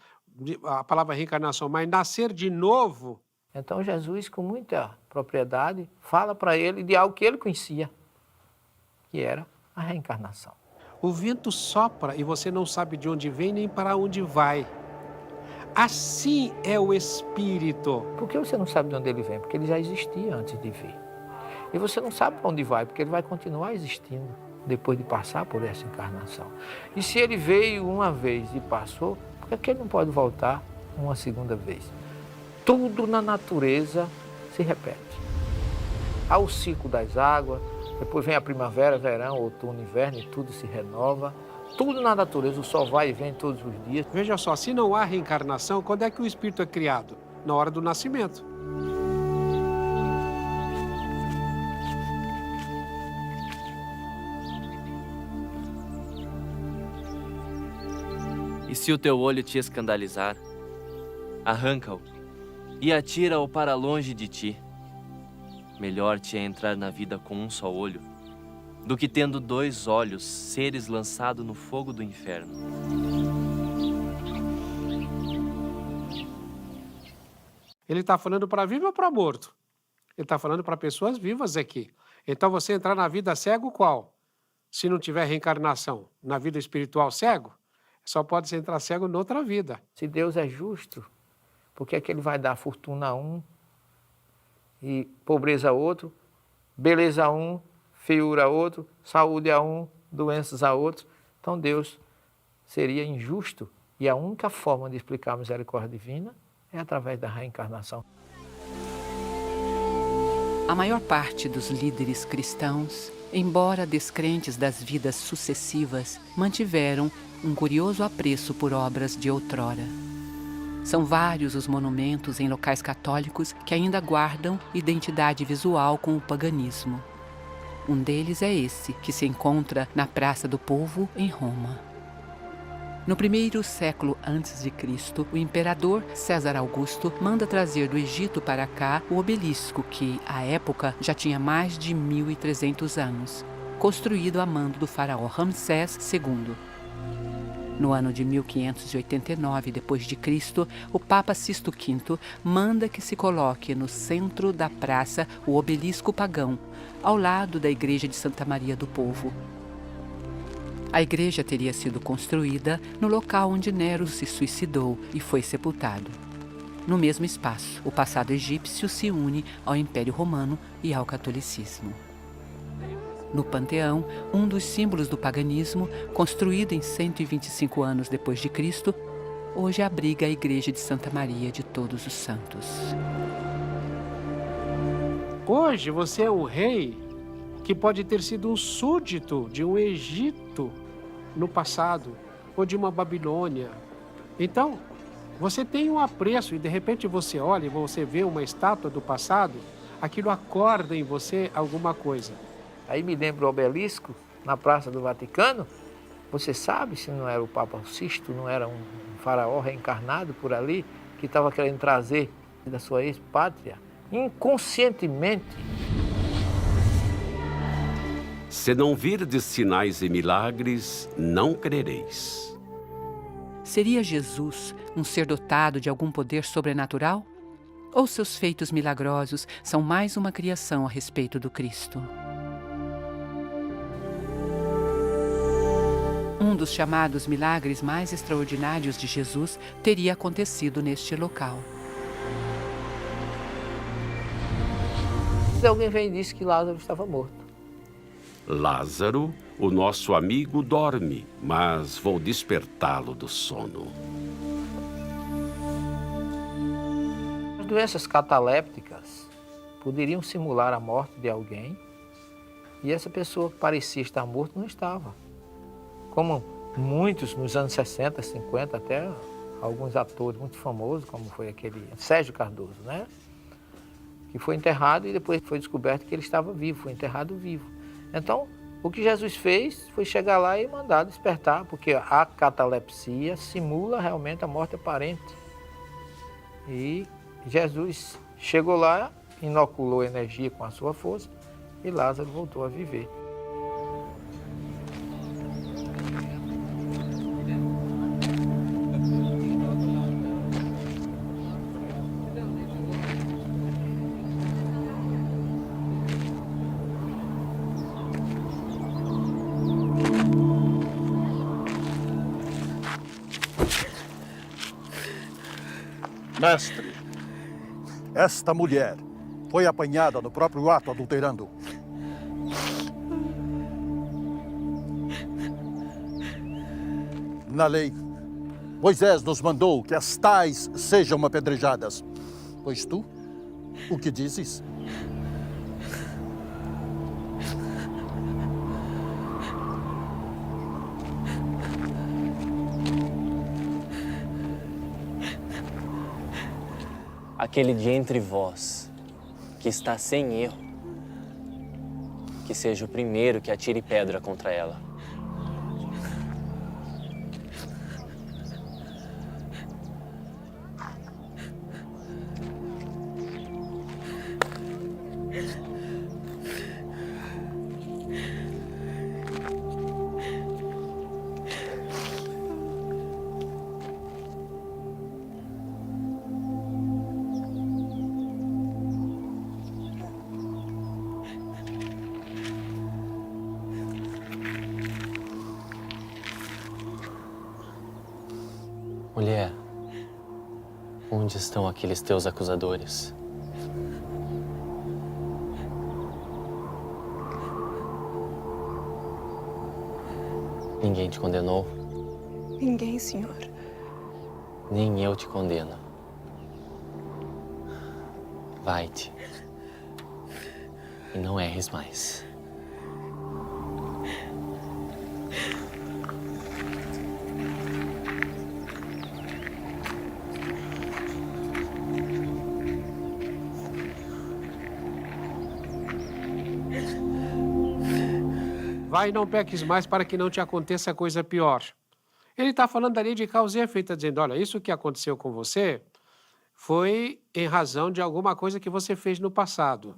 a palavra reencarnação, mas nascer de novo. Então Jesus, com muita propriedade, fala para ele de algo que ele conhecia, que era a reencarnação. O vento sopra e você não sabe de onde vem nem para onde vai. Assim é o Espírito. Por que você não sabe de onde ele vem? Porque ele já existia antes de vir. E você não sabe para onde vai, porque ele vai continuar existindo depois de passar por essa encarnação. E se ele veio uma vez e passou, por que ele não pode voltar uma segunda vez? Tudo na natureza se repete. Há o ciclo das águas, depois vem a primavera, verão, outono, inverno e tudo se renova. Tudo na natureza, o sol vai e vem todos os dias. Veja só, se não há reencarnação, quando é que o espírito é criado? Na hora do nascimento. E se o teu olho te escandalizar, arranca-o e atira-o para longe de ti. Melhor te é entrar na vida com um só olho, do que tendo 2 olhos seres lançado no fogo do inferno. Ele está falando para vivo ou para morto? Ele está falando para pessoas vivas aqui. Então você entrar na vida cego qual? Se não tiver reencarnação, na vida espiritual cego, só pode se entrar cego noutra vida. Se Deus é justo, por que é que ele vai dar fortuna a um e pobreza a outro, beleza a um, feiura a outro, saúde a um, doenças a outro? Então Deus seria injusto e a única forma de explicar a misericórdia divina é através da reencarnação. A maior parte dos líderes cristãos, embora descrentes das vidas sucessivas, mantiveram um curioso apreço por obras de outrora. São vários os monumentos em locais católicos que ainda guardam identidade visual com o paganismo. Um deles é esse, que se encontra na Praça do Povo, em Roma. No 1º século a.C., o imperador César Augusto manda trazer do Egito para cá o obelisco que, à época, já tinha mais de 1.300 anos, construído a mando do faraó Ramsés II. No ano de 1589 d.C., o Papa Sisto V manda que se coloque no centro da praça o obelisco pagão, ao lado da igreja de Santa Maria do Povo. A igreja teria sido construída no local onde Nero se suicidou e foi sepultado. No mesmo espaço, o passado egípcio se une ao Império Romano e ao catolicismo. No Panteão, um dos símbolos do paganismo, construído em 125 anos depois de Cristo, hoje abriga a igreja de Santa Maria de Todos os Santos. Hoje você é um rei que pode ter sido um súdito de um Egito no passado, ou de uma Babilônia. Então, você tem um apreço e de repente você olha e você vê uma estátua do passado, aquilo acorda em você alguma coisa. Aí me lembra o obelisco na Praça do Vaticano. Você sabe se não era o Papa Sisto, não era um faraó reencarnado por ali, que estava querendo trazer da sua ex-pátria, inconscientemente. Se não virdes sinais e milagres, não crereis. Seria Jesus um ser dotado de algum poder sobrenatural? Ou seus feitos milagrosos são mais uma criação a respeito do Cristo? Um dos chamados milagres mais extraordinários de Jesus teria acontecido neste local. Alguém veio e disse que Lázaro estava morto. Lázaro, o nosso amigo, dorme, mas vou despertá-lo do sono. As doenças catalépticas poderiam simular a morte de alguém e essa pessoa que parecia estar morta não estava. Como muitos nos anos 60, 50, até alguns atores muito famosos, como foi aquele Sérgio Cardoso, né? Que foi enterrado e depois foi descoberto que ele estava vivo, foi enterrado vivo. Então, o que Jesus fez foi chegar lá e mandar despertar, porque a catalepsia simula realmente a morte aparente. E Jesus chegou lá, inoculou energia com a sua força e Lázaro voltou a viver. Mestre, esta mulher foi apanhada no próprio ato adulterando. Na lei, Moisés nos mandou que as tais sejam apedrejadas. Pois tu, o que dizes? Aquele de entre vós que está sem erro, que seja o primeiro que atire pedra contra ela. Mulher, onde estão aqueles teus acusadores? Ninguém te condenou? Ninguém, Senhor. Nem eu te condeno. Vai-te. E não erres mais. Vai e não peques mais para que não te aconteça coisa pior. Ele está falando ali de causa e efeito, dizendo, olha, isso que aconteceu com você foi em razão de alguma coisa que você fez no passado.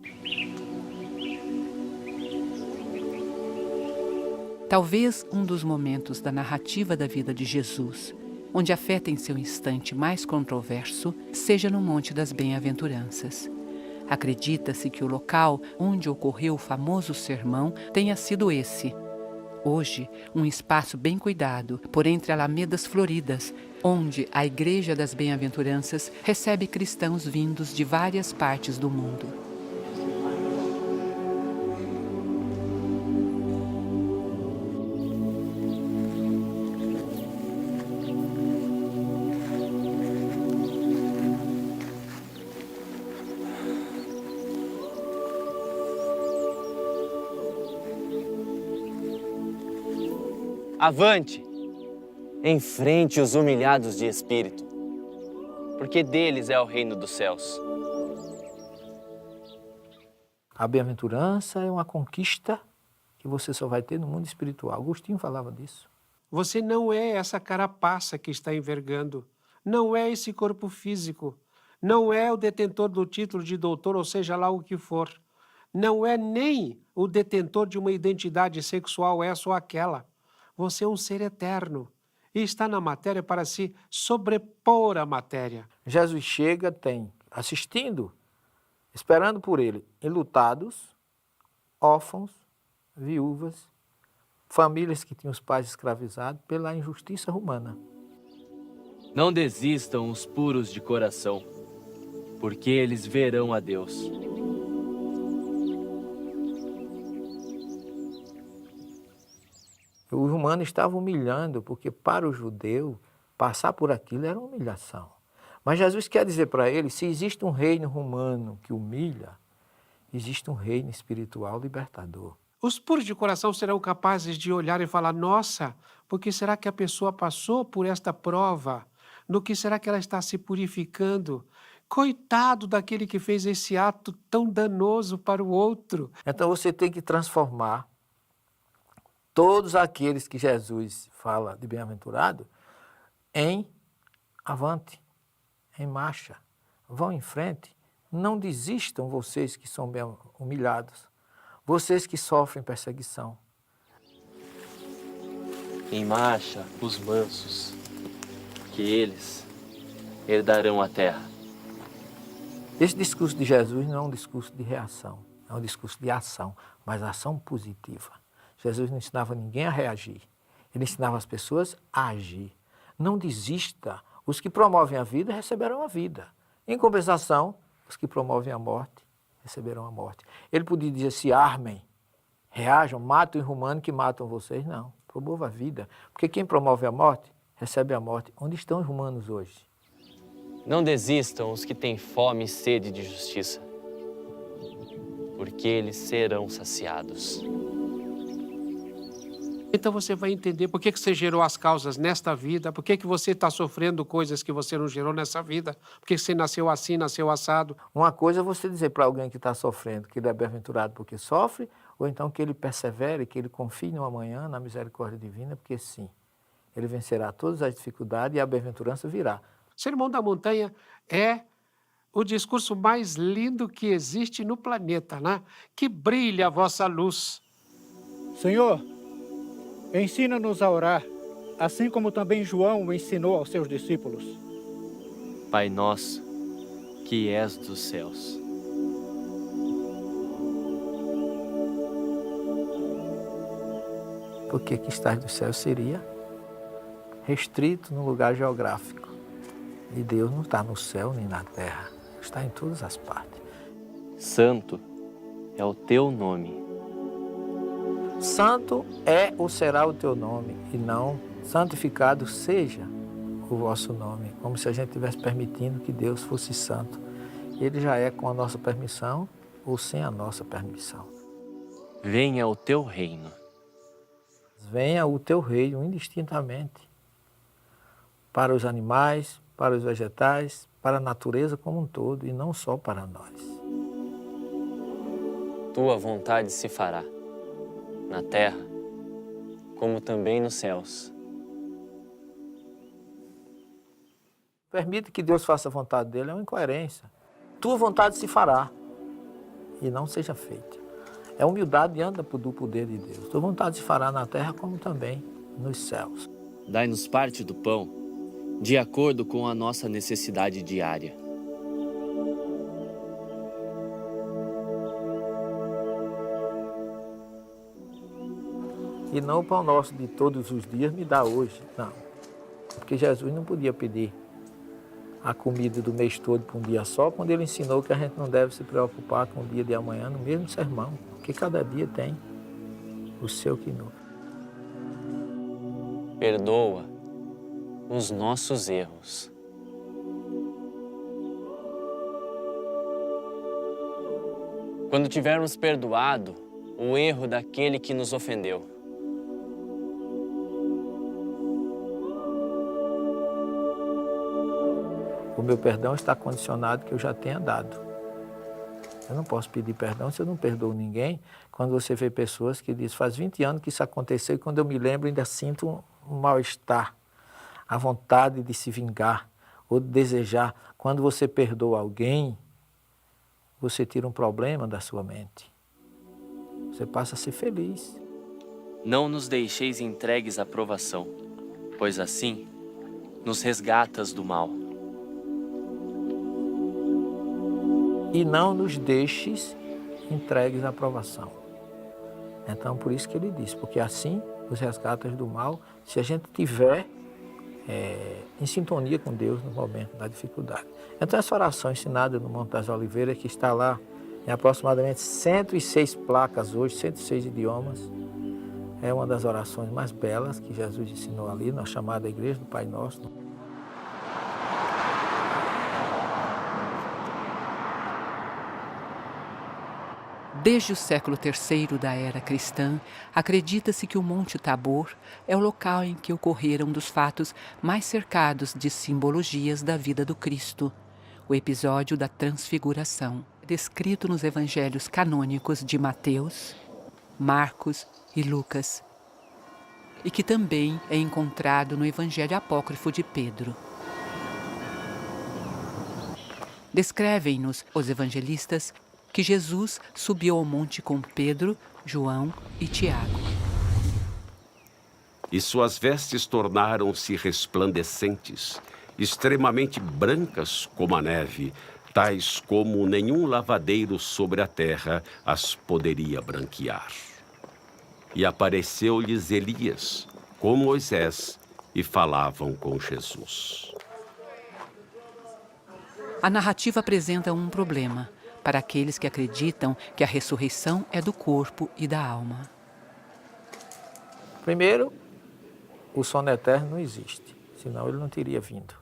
Talvez um dos momentos da narrativa da vida de Jesus, onde a fé tem seu instante mais controverso, seja no Monte das Bem-aventuranças. Acredita-se que o local onde ocorreu o famoso sermão tenha sido esse. Hoje, um espaço bem cuidado, por entre alamedas floridas, onde a Igreja das Bem-aventuranças recebe cristãos vindos de várias partes do mundo. Avante! Enfrente os humilhados de espírito, porque deles é o reino dos céus. A bem-aventurança é uma conquista que você só vai ter no mundo espiritual. Agostinho falava disso. Você não é essa carapaça que está envergando. Não é esse corpo físico. Não é o detentor do título de doutor, ou seja lá o que for. Não é nem o detentor de uma identidade sexual, essa ou aquela. Você é um ser eterno e está na matéria para se sobrepor à matéria. Jesus chega, tem assistindo, esperando por ele, enlutados, órfãos, viúvas, famílias que tinham os pais escravizados pela injustiça romana. Não desistam os puros de coração, porque eles verão a Deus. Os romanos estavam humilhando, porque para o judeu, passar por aquilo era uma humilhação. Mas Jesus quer dizer para ele, se existe um reino romano que humilha, existe um reino espiritual libertador. Os puros de coração serão capazes de olhar e falar, nossa, porque será que a pessoa passou por esta prova? No que será que ela está se purificando? Coitado daquele que fez esse ato tão danoso para o outro. Então você tem que transformar todos aqueles que Jesus fala de bem-aventurado em avante, em marcha. Vão em frente. Não desistam vocês que são bem humilhados, vocês que sofrem perseguição. Em marcha os mansos, que eles herdarão a terra. Esse discurso de Jesus não é um discurso de reação, é um discurso de ação, mas ação positiva. Jesus não ensinava ninguém a reagir, ele ensinava as pessoas a agir. Não desista, os que promovem a vida receberão a vida. Em compensação, os que promovem a morte receberão a morte. Ele podia dizer, se armem, reajam, matem os romanos que matam vocês. Não, promova a vida. Porque quem promove a morte, recebe a morte. Onde estão os romanos hoje? Não desistam os que têm fome e sede de justiça, porque eles serão saciados. Então você vai entender por que você gerou as causas nesta vida, por que você está sofrendo coisas que você não gerou nessa vida, por que você nasceu assim, nasceu assado. Uma coisa é você dizer para alguém que está sofrendo que ele é bem-aventurado porque sofre, ou então que ele persevere, que ele confie no amanhã, na misericórdia divina, porque sim, ele vencerá todas as dificuldades e a bem-aventurança virá. Sermão da Montanha é o discurso mais lindo que existe no planeta, né? Que brilha a vossa luz. Senhor, ensina-nos a orar, assim como também João o ensinou aos seus discípulos. Pai nosso, que és dos céus. Porque que estás do céu seria restrito num lugar geográfico. E Deus não está no céu nem na terra, está em todas as partes. Santo é o teu nome. Santo é ou será o teu nome, e não santificado seja o vosso nome, como se a gente estivesse permitindo que Deus fosse santo. Ele já é com a nossa permissão ou sem a nossa permissão. Venha o teu reino. Venha o teu reino indistintamente para os animais, para os vegetais, para a natureza como um todo e não só para nós. Tua vontade se fará, na terra, como também nos céus. Permite que Deus faça a vontade dele é uma incoerência. Tua vontade se fará e não seja feita. É humildade diante do poder de Deus. Tua vontade se fará na terra como também nos céus. Dai-nos parte do pão, de acordo com a nossa necessidade diária. E não o pão nosso de todos os dias me dá hoje, não. Porque Jesus não podia pedir a comida do mês todo para um dia só, quando ele ensinou que a gente não deve se preocupar com o dia de amanhã no mesmo sermão, porque cada dia tem o seu quinô. Perdoa os nossos erros. Quando tivermos perdoado o erro daquele que nos ofendeu. O meu perdão está condicionado que eu já tenha dado. Eu não posso pedir perdão se eu não perdoo ninguém. Quando você vê pessoas que dizem, faz 20 anos que isso aconteceu e quando eu me lembro ainda sinto um mal-estar, a vontade de se vingar ou de desejar. Quando você perdoa alguém, você tira um problema da sua mente. Você passa a ser feliz. Não nos deixeis entregues à provação, pois assim nos resgatas do mal. E não nos deixes entregues à provação. Então, por isso que ele diz, porque assim nos resgatas do mal, se a gente tiver em sintonia com Deus no momento da dificuldade. Então, essa oração ensinada no Monte das Oliveiras, que está lá em aproximadamente 106 placas hoje, 106 idiomas, é uma das orações mais belas que Jesus ensinou ali, na chamada Igreja do Pai Nosso. Desde o século III da era cristã, acredita-se que o Monte Tabor é o local em que ocorreram um dos fatos mais cercados de simbologias da vida do Cristo, o episódio da Transfiguração, descrito nos evangelhos canônicos de Mateus, Marcos e Lucas, e que também é encontrado no Evangelho Apócrifo de Pedro. Descrevem-nos os evangelistas que Jesus subiu ao monte com Pedro, João e Tiago. E suas vestes tornaram-se resplandecentes, extremamente brancas como a neve, tais como nenhum lavadeiro sobre a terra as poderia branquear. E apareceu-lhes Elias, com Moisés, e falavam com Jesus. A narrativa apresenta um problema para aqueles que acreditam que a ressurreição é do corpo e da alma. Primeiro, o sono eterno não existe, senão ele não teria vindo.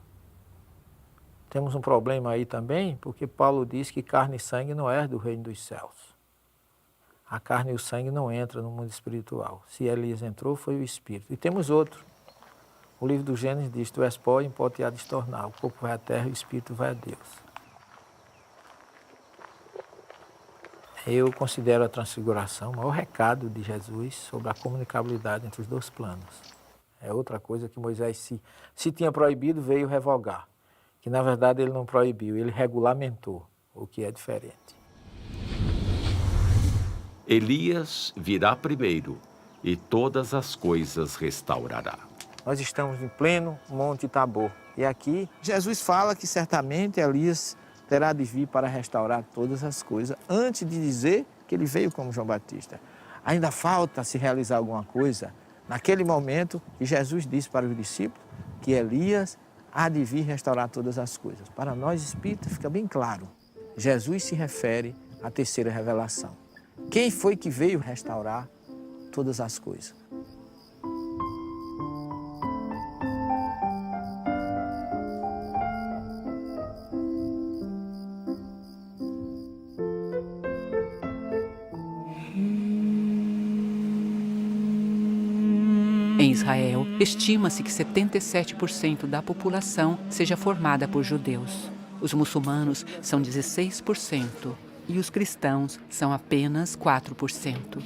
Temos um problema aí também, porque Paulo diz que carne e sangue não é do reino dos céus. A carne e o sangue não entram no mundo espiritual. Se Elias entrou, foi o Espírito. E temos outro. O livro do Gênesis diz, tu és pó, em pó te há de tornar. O corpo vai à terra e o Espírito vai a Deus. Eu considero a transfiguração o maior recado de Jesus sobre a comunicabilidade entre os dois planos. É outra coisa que Moisés, se tinha proibido, veio revogar. Que na verdade ele não proibiu, ele regulamentou, o que é diferente. Elias virá primeiro e todas as coisas restaurará. Nós estamos em pleno Monte Tabor. E aqui Jesus fala que certamente Elias terá de vir para restaurar todas as coisas, antes de dizer que ele veio como João Batista. Ainda falta se realizar alguma coisa. Naquele momento que Jesus disse para os discípulos que Elias há de vir restaurar todas as coisas. Para nós espíritas fica bem claro. Jesus se refere à terceira revelação. Quem foi que veio restaurar todas as coisas? Em Israel, estima-se que 77% da população seja formada por judeus. Os muçulmanos são 16% e os cristãos são apenas 4%.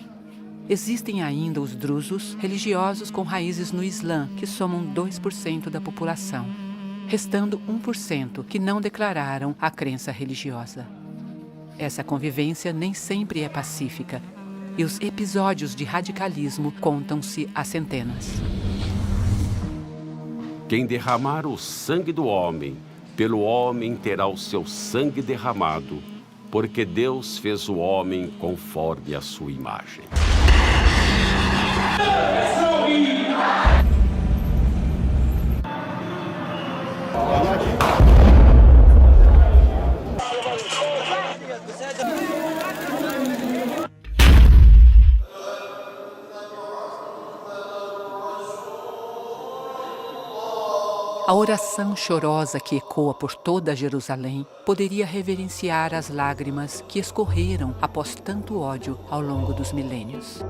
Existem ainda os drusos, religiosos com raízes no Islã, que somam 2% da população, restando 1% que não declararam a crença religiosa. Essa convivência nem sempre é pacífica, e os episódios de radicalismo contam-se a centenas. Quem derramar o sangue do homem, pelo homem terá o seu sangue derramado, porque Deus fez o homem conforme a sua imagem. A oração chorosa que ecoa por toda Jerusalém poderia reverenciar as lágrimas que escorreram após tanto ódio ao longo dos milênios.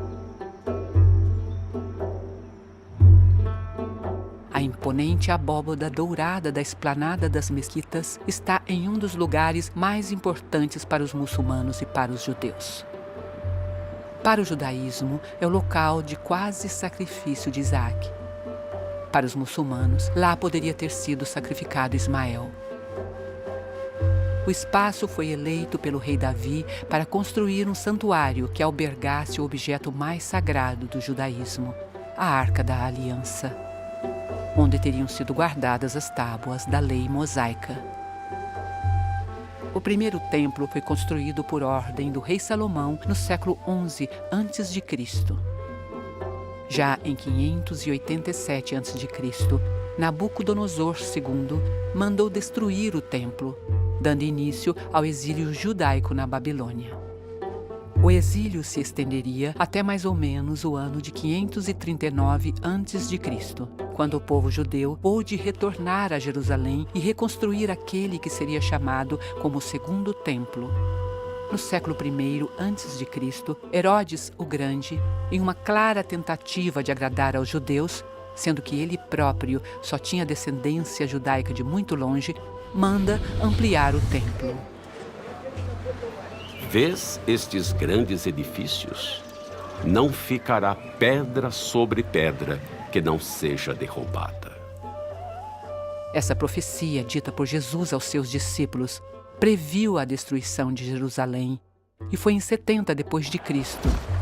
A imponente abóbada dourada da esplanada das mesquitas está em um dos lugares mais importantes para os muçulmanos e para os judeus. Para o judaísmo, é o local de quase sacrifício de Isaac. Para os muçulmanos, lá poderia ter sido sacrificado Ismael. O espaço foi eleito pelo rei Davi para construir um santuário que albergasse o objeto mais sagrado do judaísmo, a Arca da Aliança, onde teriam sido guardadas as tábuas da lei mosaica. O primeiro templo foi construído por ordem do rei Salomão no século XI a.C. Já em 587 a.C., Nabucodonosor II mandou destruir o templo, dando início ao exílio judaico na Babilônia. O exílio se estenderia até mais ou menos o ano de 539 a.C., quando o povo judeu pôde retornar a Jerusalém e reconstruir aquele que seria chamado como o Segundo Templo. No século I a.C., Herodes o Grande, em uma clara tentativa de agradar aos judeus, sendo que ele próprio só tinha descendência judaica de muito longe, manda ampliar o templo. Vês estes grandes edifícios? Não ficará pedra sobre pedra que não seja derrubada. Essa profecia, dita por Jesus aos seus discípulos, previu a destruição de Jerusalém, e foi em 70 d.C.,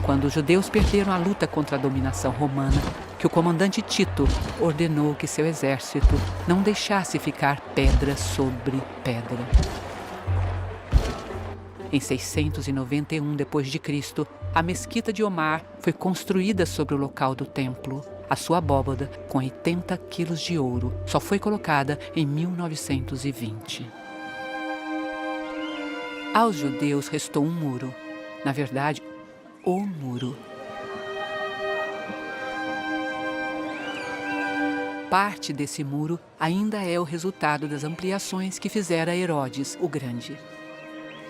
quando os judeus perderam a luta contra a dominação romana, que o comandante Tito ordenou que seu exército não deixasse ficar pedra sobre pedra. Em 691 d.C., a mesquita de Omar foi construída sobre o local do templo. A sua abóbada, com 80 quilos de ouro, só foi colocada em 1920. Aos judeus restou um muro. Na verdade, o muro. Parte desse muro ainda é o resultado das ampliações que fizera Herodes o Grande.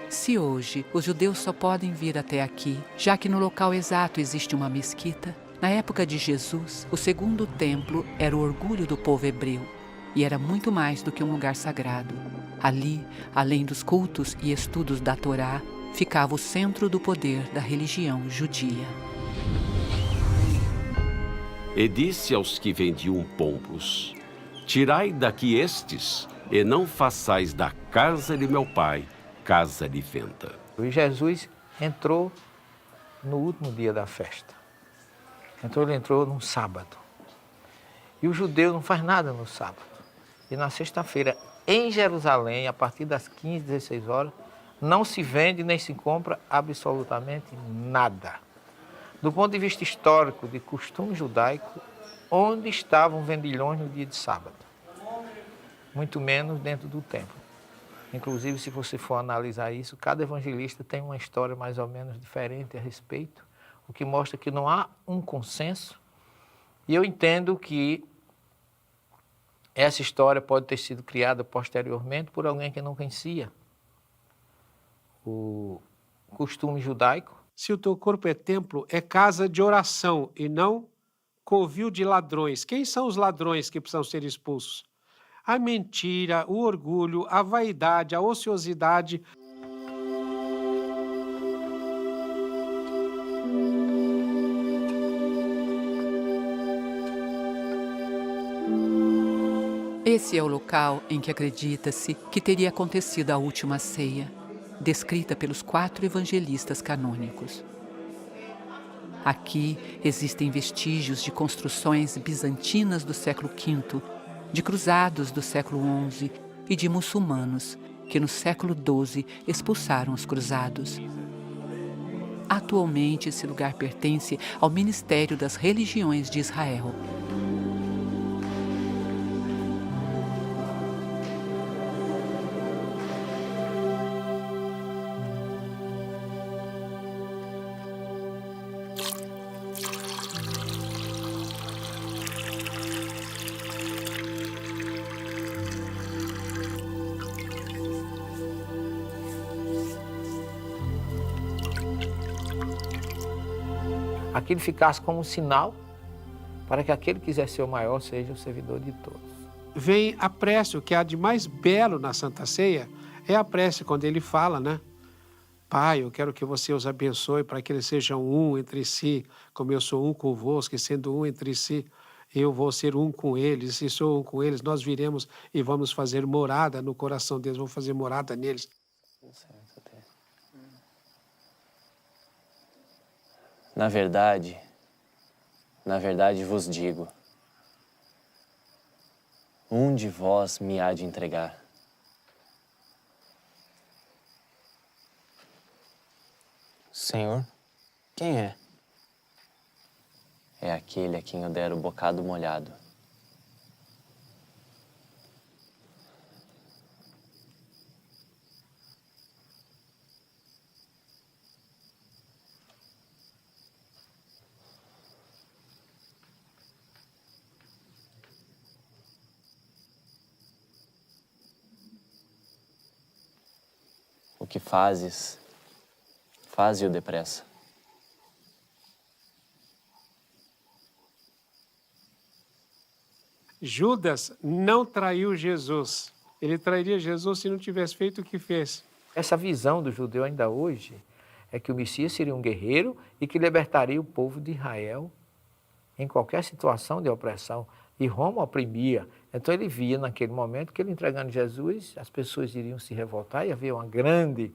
Se hoje os judeus só podem vir até aqui, já que no local exato existe uma mesquita, na época de Jesus, o segundo templo era o orgulho do povo hebreu e era muito mais do que um lugar sagrado. Ali, além dos cultos e estudos da Torá, ficava o centro do poder da religião judia. E disse aos que vendiam pombos: tirai daqui estes, e não façais da casa de meu pai casa de venda. E Jesus entrou no último dia da festa. Ele entrou num sábado. E o judeu não faz nada no sábado. E na sexta-feira, em Jerusalém, a partir das 15, 16 horas, não se vende nem se compra absolutamente nada. Do ponto de vista histórico, de costume judaico, onde estavam vendilhões no dia de sábado? Muito menos dentro do templo. Inclusive, se você for analisar isso, cada evangelista tem uma história mais ou menos diferente a respeito, o que mostra que não há um consenso. E eu entendo que essa história pode ter sido criada posteriormente por alguém que não conhecia o costume judaico. Se o teu corpo é templo, é casa de oração e não covil de ladrões. Quem são os ladrões que precisam ser expulsos? A mentira, o orgulho, a vaidade, a ociosidade. Esse é o local em que acredita-se que teria acontecido a última ceia, descrita pelos 4 evangelistas canônicos. Aqui existem vestígios de construções bizantinas do século V, de cruzados do século XI e de muçulmanos que no século XII expulsaram os cruzados. Atualmente, esse lugar pertence ao Ministério das Religiões de Israel. Aquilo ficasse como um sinal para que aquele que quiser ser o maior seja o servidor de todos. Vem a prece, o que há de mais belo na Santa Ceia é a prece quando ele fala, né? Pai, eu quero que você os abençoe para que eles sejam um entre si, como eu sou um convosco, e sendo um entre si, eu vou ser um com eles, se sou um com eles, nós viremos e vamos fazer morada no coração deles, vamos fazer morada neles. Na verdade vos digo, um de vós me há de entregar. Senhor, quem é? É aquele a quem eu der o bocado molhado. O que fazes, faze-o depressa. Judas não traiu Jesus. Ele trairia Jesus se não tivesse feito o que fez. Essa visão do judeu ainda hoje é que o Messias seria um guerreiro e que libertaria o povo de Israel em qualquer situação de opressão. E Roma oprimia. Então ele via naquele momento que ele entregando Jesus, as pessoas iriam se revoltar e havia uma grande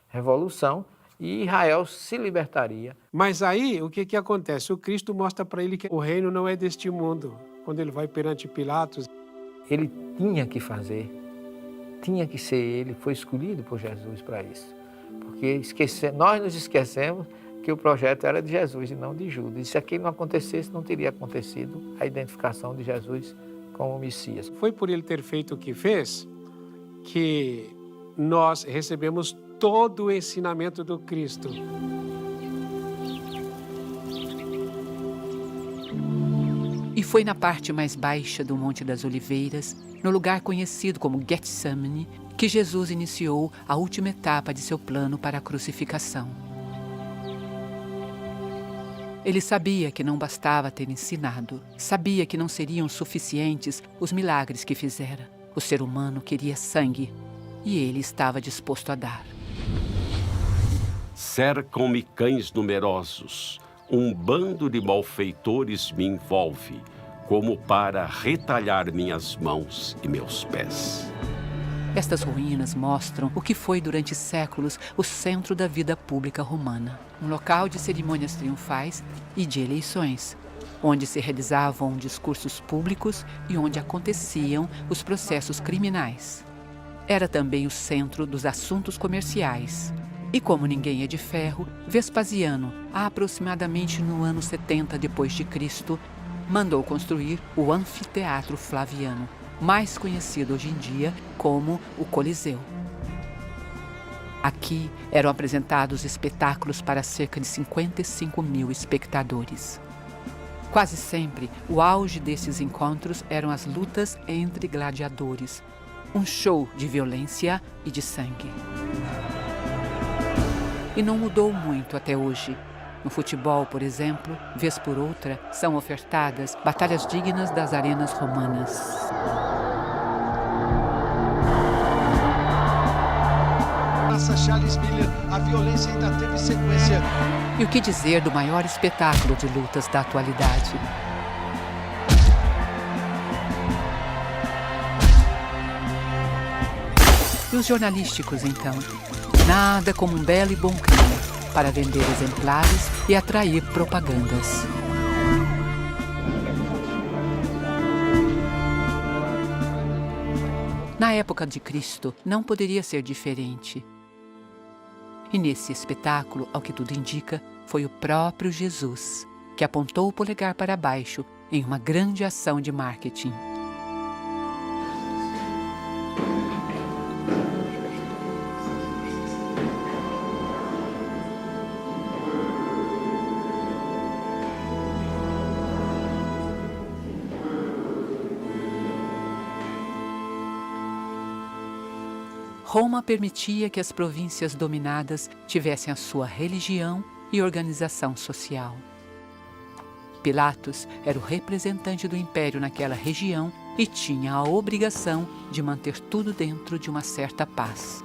revolução e Israel se libertaria. Mas aí o que acontece? O Cristo mostra para ele que o reino não é deste mundo. Quando ele vai perante Pilatos, ele tinha que fazer, tinha que ser ele, foi escolhido por Jesus para isso. Porque nós nos esquecemos que o projeto era de Jesus e não de Judas. E se aquilo não acontecesse, não teria acontecido a identificação de Jesus como o Messias. Foi por ele ter feito o que fez que nós recebemos todo o ensinamento do Cristo. E foi na parte mais baixa do Monte das Oliveiras, no lugar conhecido como Getsemane, que Jesus iniciou a última etapa de seu plano para a crucificação. Ele sabia que não bastava ter ensinado, sabia que não seriam suficientes os milagres que fizera. O ser humano queria sangue e ele estava disposto a dar. Cercam-me cães numerosos, um bando de malfeitores me envolve, como para retalhar minhas mãos e meus pés. Estas ruínas mostram o que foi durante séculos o centro da vida pública romana. Um local de cerimônias triunfais e de eleições, onde se realizavam discursos públicos e onde aconteciam os processos criminais. Era também o centro dos assuntos comerciais. E como ninguém é de ferro, Vespasiano, aproximadamente no ano 70 d.C., mandou construir o Anfiteatro Flaviano, mais conhecido hoje em dia como o Coliseu. Aqui eram apresentados espetáculos para cerca de 55 mil espectadores. Quase sempre, o auge desses encontros eram as lutas entre gladiadores, um show de violência e de sangue. E não mudou muito até hoje. No futebol, por exemplo, vez por outra, são ofertadas batalhas dignas das arenas romanas. Praça Charles Miller, a violência ainda teve sequência. E o que dizer do maior espetáculo de lutas da atualidade? E os jornalísticos, então? Nada como um belo e bom crime para vender exemplares e atrair propagandas. Na época de Cristo, não poderia ser diferente. E nesse espetáculo, ao que tudo indica, foi o próprio Jesus que apontou o polegar para baixo em uma grande ação de marketing. Roma permitia que as províncias dominadas tivessem a sua religião e organização social. Pilatos era o representante do império naquela região e tinha a obrigação de manter tudo dentro de uma certa paz.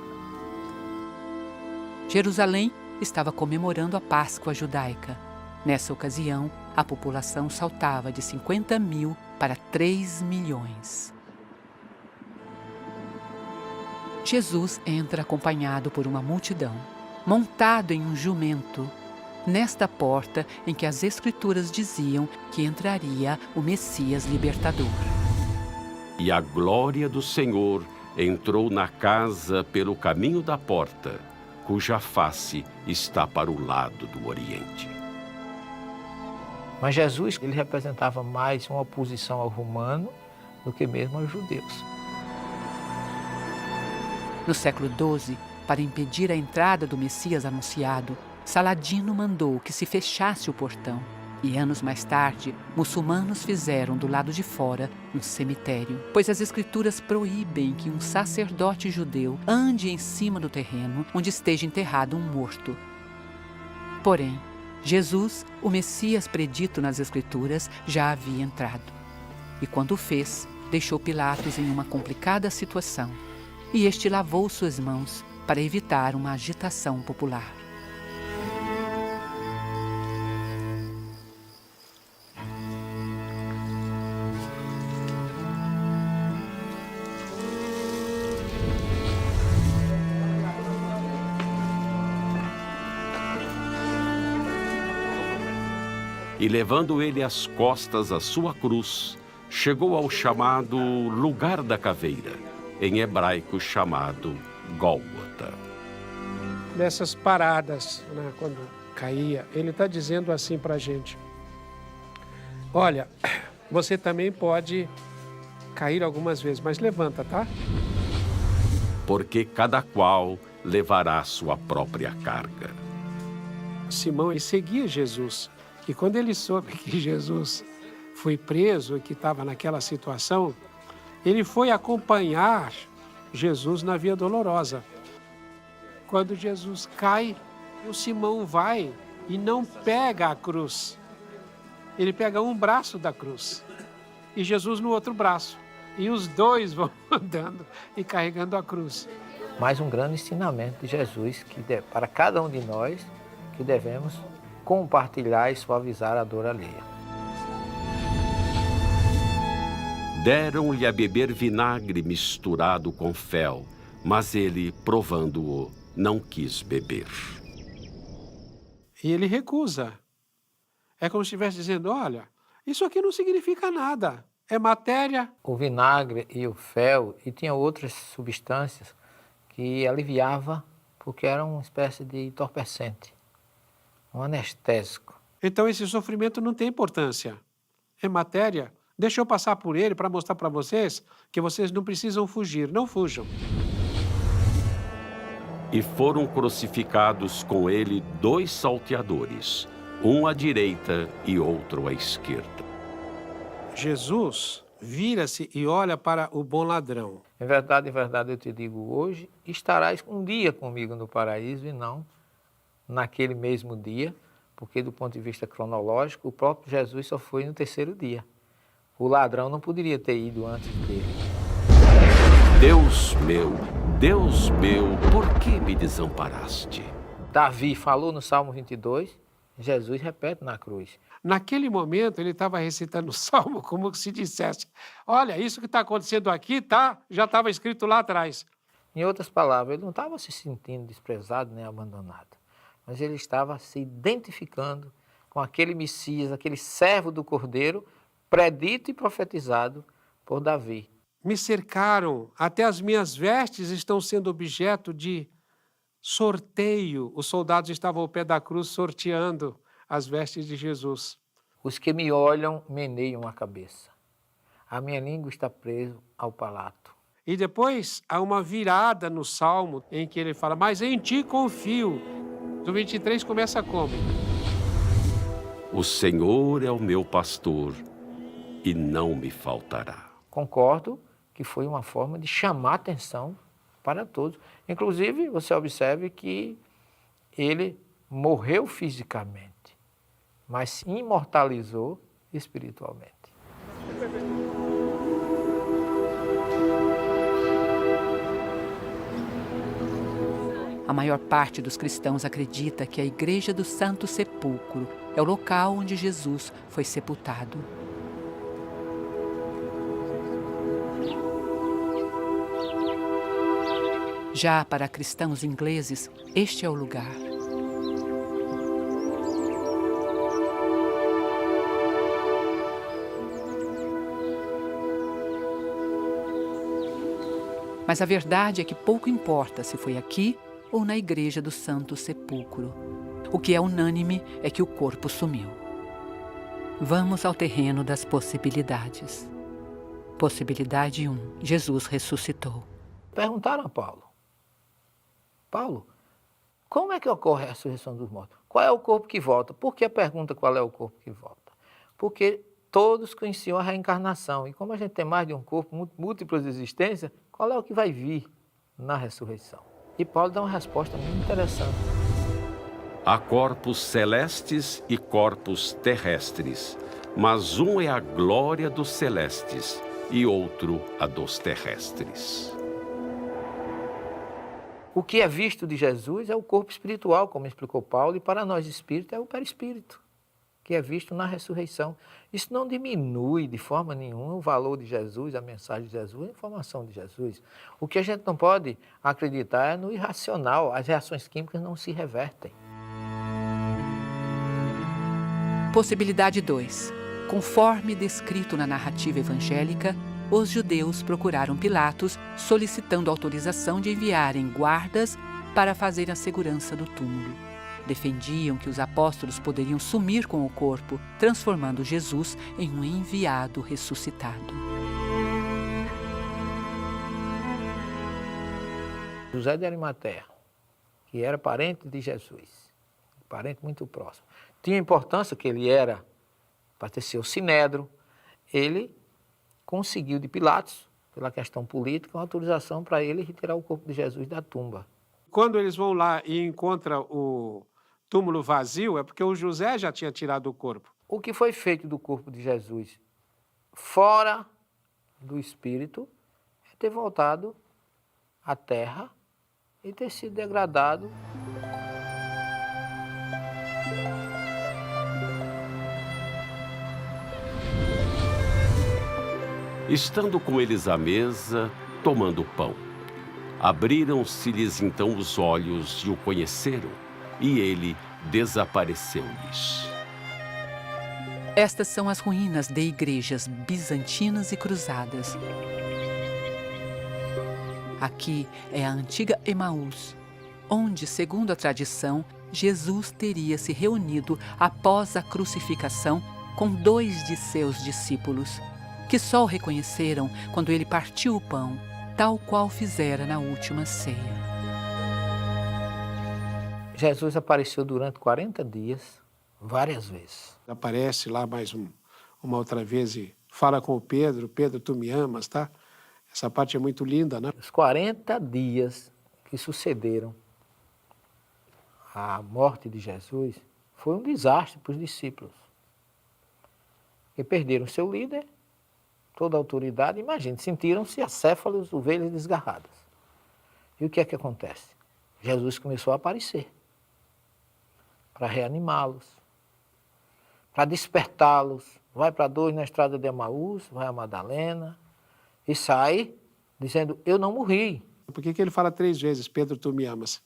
Jerusalém estava comemorando a Páscoa judaica. Nessa ocasião, a população saltava de 50 mil para 3 milhões. Jesus entra acompanhado por uma multidão, montado em um jumento, nesta porta em que as Escrituras diziam que entraria o Messias libertador. E a glória do Senhor entrou na casa pelo caminho da porta, cuja face está para o lado do Oriente. Mas Jesus, ele representava mais uma oposição ao romano do que mesmo aos judeus. No século XII, para impedir a entrada do Messias anunciado, Saladino mandou que se fechasse o portão. E anos mais tarde, muçulmanos fizeram do lado de fora um cemitério, pois as Escrituras proíbem que um sacerdote judeu ande em cima do terreno onde esteja enterrado um morto. Porém, Jesus, o Messias predito nas Escrituras, já havia entrado. E quando o fez, deixou Pilatos em uma complicada situação. E este lavou suas mãos para evitar uma agitação popular. E levando ele às costas a sua cruz, chegou ao chamado Lugar da Caveira, em hebraico chamado Gólgota. Nessas paradas, né, quando caía, ele está dizendo assim para a gente: olha, você também pode cair algumas vezes, mas levanta, tá? Porque cada qual levará sua própria carga. Simão ele seguia Jesus. E quando ele soube que Jesus foi preso e que estava naquela situação, ele foi acompanhar Jesus na Via Dolorosa. Quando Jesus cai, o Simão vai e não pega a cruz. Ele pega um braço da cruz e Jesus no outro braço. E os dois vão andando e carregando a cruz. Mais um grande ensinamento de Jesus para cada um de nós que devemos compartilhar e suavizar a dor alheia. Deram-lhe a beber vinagre misturado com fel, mas ele, provando-o, não quis beber. E ele recusa. É como se estivesse dizendo, olha, isso aqui não significa nada, é matéria. O vinagre e o fel, e tinha outras substâncias que aliviava, porque era uma espécie de entorpecente, um anestésico. Então esse sofrimento não tem importância, é matéria. Deixa eu passar por ele para mostrar para vocês que vocês não precisam fugir, não fujam. E foram crucificados com ele 2 salteadores, um à direita e outro à esquerda. Jesus vira-se e olha para o bom ladrão. Em verdade, eu te digo, hoje estarás um dia comigo no paraíso e não naquele mesmo dia, porque do ponto de vista cronológico, o próprio Jesus só foi no 3º dia. O ladrão não poderia ter ido antes dele. Deus meu, por que me desamparaste? Davi falou no Salmo 22, Jesus repete na cruz. Naquele momento, ele estava recitando o Salmo como se dissesse, olha, isso que está acontecendo aqui, já estava escrito lá atrás. Em outras palavras, ele não estava se sentindo desprezado nem abandonado, mas ele estava se identificando com aquele Messias, aquele servo do Cordeiro, predito e profetizado por Davi. Me cercaram, até as minhas vestes estão sendo objeto de sorteio. Os soldados estavam ao pé da cruz sorteando as vestes de Jesus. Os que me olham meneiam a cabeça. A minha língua está presa ao palato. E depois há uma virada no Salmo em que ele fala, mas em ti confio. Do 23 começa como? O Senhor é o meu pastor e não me faltará. Concordo que foi uma forma de chamar atenção para todos. Inclusive, você observe que ele morreu fisicamente, mas se imortalizou espiritualmente. A maior parte dos cristãos acredita que a Igreja do Santo Sepulcro é o local onde Jesus foi sepultado. Já para cristãos ingleses, este é o lugar. Mas a verdade é que pouco importa se foi aqui ou na Igreja do Santo Sepulcro. O que é unânime é que o corpo sumiu. Vamos ao terreno das possibilidades. Possibilidade 1. Jesus ressuscitou. Perguntaram a Paulo, como é que ocorre a ressurreição dos mortos? Qual é o corpo que volta? Por que a pergunta qual é o corpo que volta? Porque todos conheciam a reencarnação. E como a gente tem mais de um corpo, múltiplas existências, qual é o que vai vir na ressurreição? E Paulo dá uma resposta muito interessante. Há corpos celestes e corpos terrestres, mas um é a glória dos celestes e outro a dos terrestres. O que é visto de Jesus é o corpo espiritual, como explicou Paulo, e para nós espírito é o perispírito, que é visto na ressurreição. Isso não diminui de forma nenhuma o valor de Jesus, a mensagem de Jesus, a informação de Jesus. O que a gente não pode acreditar é no irracional, as reações químicas não se revertem. Possibilidade 2. Conforme descrito na narrativa evangélica, os judeus procuraram Pilatos solicitando autorização de enviarem guardas para fazer a segurança do túmulo. Defendiam que os apóstolos poderiam sumir com o corpo, transformando Jesus em um enviado ressuscitado. José de Arimateia, que era parente de Jesus, parente muito próximo. Tinha importância que ele era, pertenceu ao Sinédrio, ele conseguiu de Pilatos, pela questão política, uma autorização para ele retirar o corpo de Jesus da tumba. Quando eles vão lá e encontram o túmulo vazio, é porque o José já tinha tirado o corpo. O que foi feito do corpo de Jesus fora do espírito é ter voltado à terra e ter sido degradado. Estando com eles à mesa, tomando pão, abriram-se-lhes então os olhos e o conheceram, e ele desapareceu-lhes. Estas são as ruínas de igrejas bizantinas e cruzadas. Aqui é a antiga Emaús, onde, segundo a tradição, Jesus teria se reunido após a crucificação com 2 de seus discípulos, que só o reconheceram quando ele partiu o pão, tal qual fizera na última ceia. Jesus apareceu durante 40 dias, várias vezes. Aparece lá mais uma outra vez e fala com o Pedro: Pedro, tu me amas, tá? Essa parte é muito linda, né? Os 40 dias que sucederam à morte de Jesus foi um desastre para os discípulos. Porque perderam seu líder, toda a autoridade, imagine, sentiram-se acéfalos, ovelhas desgarradas. E o que é que acontece? Jesus começou a aparecer para reanimá-los, para despertá-los. Vai para 2 na estrada de Emaús, vai a Madalena e sai dizendo: eu não morri. Por que ele fala 3 vezes: Pedro, tu me amas?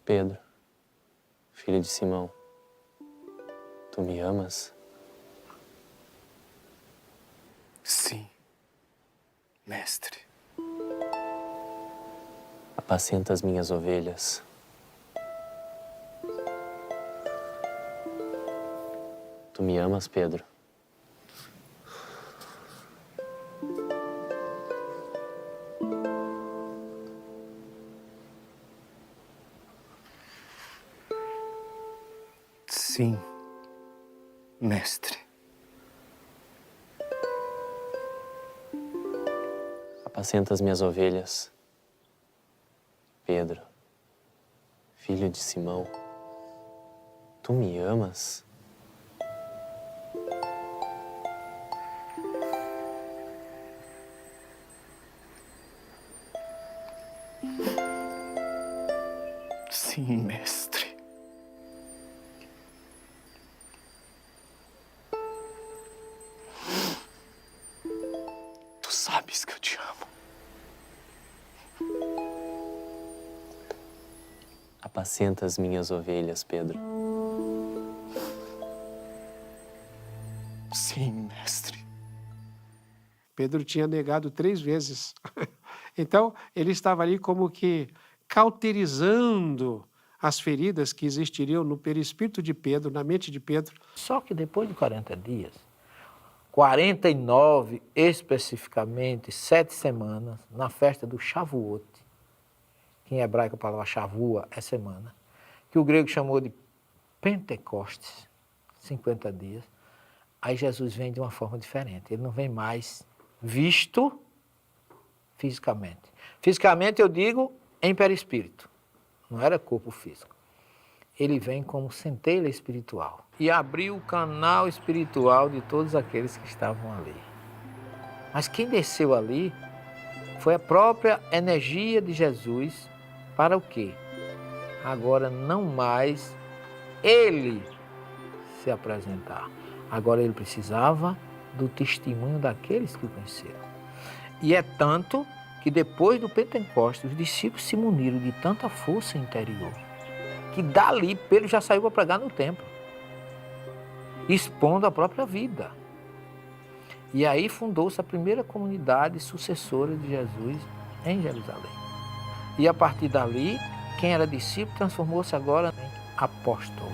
Pedro, filho de Simão, tu me amas? Sim, mestre. Apacenta as minhas ovelhas. Tu me amas, Pedro? Sim, mestre. Apacenta as minhas ovelhas, Pedro, filho de Simão. Tu me amas? Sim, mestre. Tu sabes que eu te amo. Apacenta as minhas ovelhas, Pedro. Sim, mestre. Pedro tinha negado 3 vezes. Então, ele estava ali como que cauterizando as feridas que existiriam no perispírito de Pedro, na mente de Pedro. Só que depois de 40 dias, 49 especificamente, 7 semanas, na festa do Shavuot, que em hebraico a palavra Shavua é semana, que o grego chamou de Pentecostes, 50 dias, aí Jesus vem de uma forma diferente. Ele não vem mais visto fisicamente. Fisicamente eu digo em perispírito, não era corpo físico. Ele vem como centelha espiritual e abriu o canal espiritual de todos aqueles que estavam ali. Mas quem desceu ali foi a própria energia de Jesus para o quê? Agora não mais ele se apresentar. Agora ele precisava do testemunho daqueles que o conheceram. E é tanto que depois do Pentecostes, os discípulos se muniram de tanta força interior, que dali Pedro já saiu para pregar no templo, expondo a própria vida. E aí fundou-se a primeira comunidade sucessora de Jesus em Jerusalém. E a partir dali, quem era discípulo transformou-se agora em apóstolo.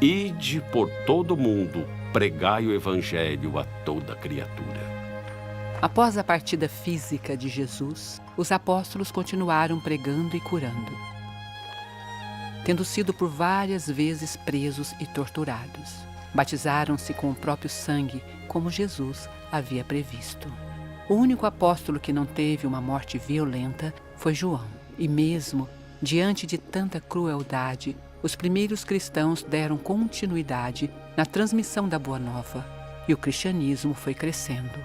Ide por todo o mundo, pregai o evangelho a toda criatura. Após a partida física de Jesus, os apóstolos continuaram pregando e curando, tendo sido por várias vezes presos e torturados. Batizaram-se com o próprio sangue, como Jesus havia previsto. O único apóstolo que não teve uma morte violenta foi João. E mesmo diante de tanta crueldade, os primeiros cristãos deram continuidade na transmissão da Boa Nova e o cristianismo foi crescendo.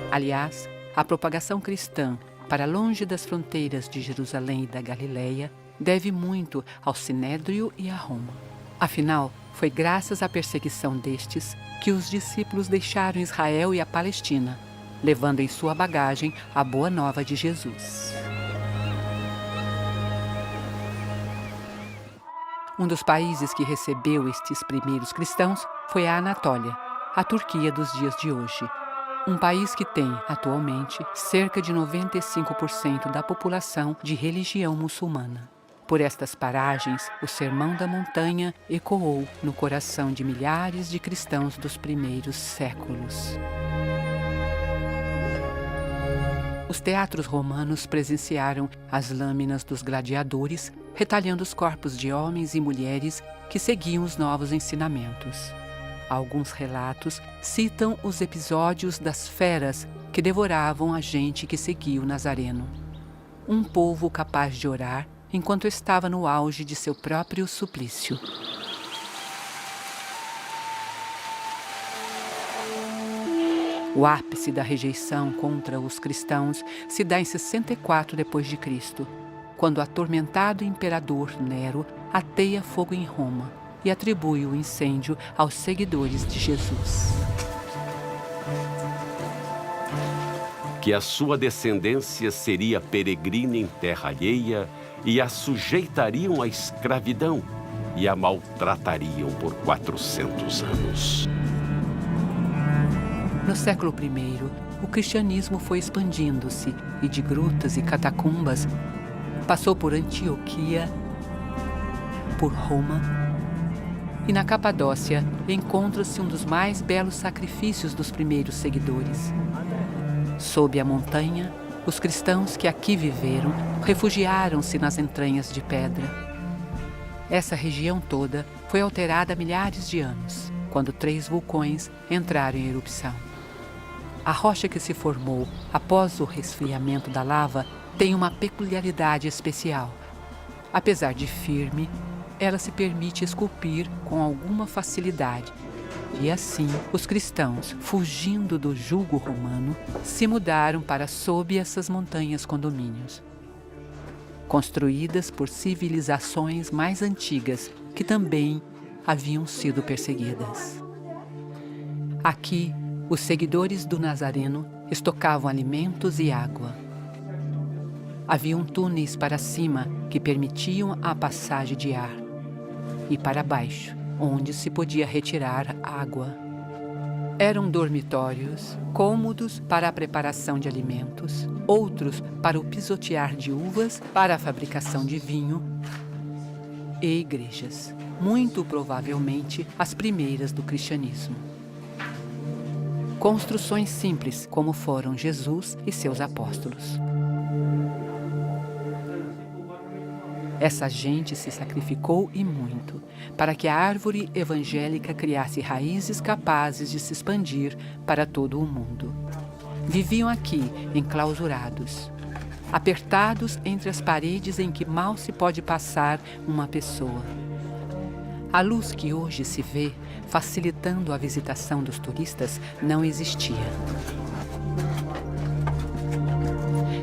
Aliás, a propagação cristã para longe das fronteiras de Jerusalém e da Galileia deve muito ao Sinédrio e a Roma. Afinal, foi graças à perseguição destes que os discípulos deixaram Israel e a Palestina, levando em sua bagagem a Boa Nova de Jesus. Um dos países que recebeu estes primeiros cristãos foi a Anatólia, a Turquia dos dias de hoje. Um país que tem, atualmente, cerca de 95% da população de religião muçulmana. Por estas paragens, o Sermão da Montanha ecoou no coração de milhares de cristãos dos primeiros séculos. Os teatros romanos presenciaram as lâminas dos gladiadores, retalhando os corpos de homens e mulheres que seguiam os novos ensinamentos. Alguns relatos citam os episódios das feras que devoravam a gente que seguia o Nazareno. Um povo capaz de orar enquanto estava no auge de seu próprio suplício. O ápice da rejeição contra os cristãos se dá em 64 d.C., quando o atormentado imperador Nero ateia fogo em Roma e atribui o incêndio aos seguidores de Jesus. Que a sua descendência seria peregrina em terra alheia e a sujeitariam à escravidão e a maltratariam por 400 anos. No século I, o cristianismo foi expandindo-se e de grutas e catacumbas passou por Antioquia, por Roma, e na Capadócia encontra-se um dos mais belos sacrifícios dos primeiros seguidores. Sob a montanha, os cristãos que aqui viveram refugiaram-se nas entranhas de pedra. Essa região toda foi alterada há milhares de anos, quando 3 vulcões entraram em erupção. A rocha que se formou após o resfriamento da lava tem uma peculiaridade especial. Apesar de firme, ela se permite esculpir com alguma facilidade. E assim, os cristãos, fugindo do jugo romano, se mudaram para sob essas montanhas condomínios, construídas por civilizações mais antigas que também haviam sido perseguidas. Aqui, os seguidores do Nazareno estocavam alimentos e água. Haviam túneis para cima que permitiam a passagem de ar, e para baixo, onde se podia retirar água. Eram dormitórios, cômodos para a preparação de alimentos, outros para o pisotear de uvas para a fabricação de vinho, e igrejas, muito provavelmente as primeiras do cristianismo. Construções simples, como foram Jesus e seus apóstolos. Essa gente se sacrificou e muito para que a árvore evangélica criasse raízes capazes de se expandir para todo o mundo. Viviam aqui, enclausurados, apertados entre as paredes em que mal se pode passar uma pessoa. A luz que hoje se vê, facilitando a visitação dos turistas, não existia.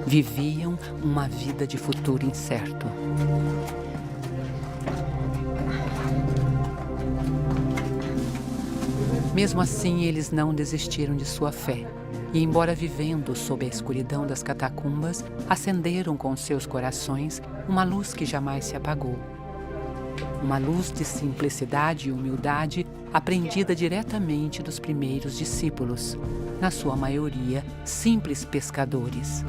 Viviam uma vida de futuro incerto. Mesmo assim, eles não desistiram de sua fé. E, embora vivendo sob a escuridão das catacumbas, acenderam com seus corações uma luz que jamais se apagou. Uma luz de simplicidade e humildade aprendida diretamente dos primeiros discípulos, na sua maioria simples pescadores.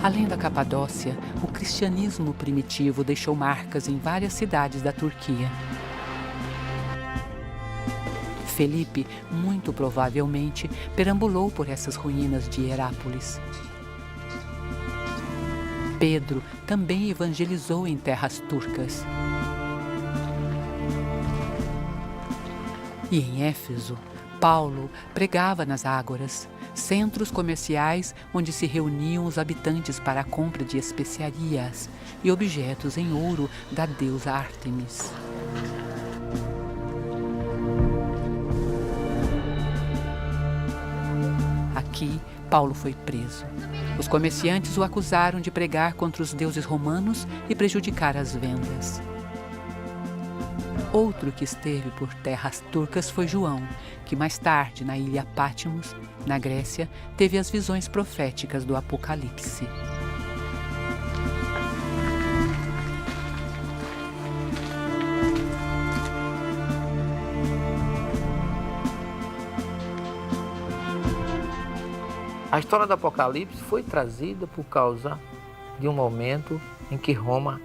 Além da Capadócia, o cristianismo primitivo deixou marcas em várias cidades da Turquia. Felipe, muito provavelmente, perambulou por essas ruínas de Herápolis. Pedro também evangelizou em terras turcas. E em Éfeso, Paulo pregava nas ágoras, centros comerciais onde se reuniam os habitantes para a compra de especiarias e objetos em ouro da deusa Ártemis. Aqui, Paulo foi preso. Os comerciantes o acusaram de pregar contra os deuses romanos e prejudicar as vendas. Outro que esteve por terras turcas foi João, que mais tarde, na ilha Patmos, na Grécia, teve as visões proféticas do Apocalipse. A história do Apocalipse foi trazida por causa de um momento em que Roma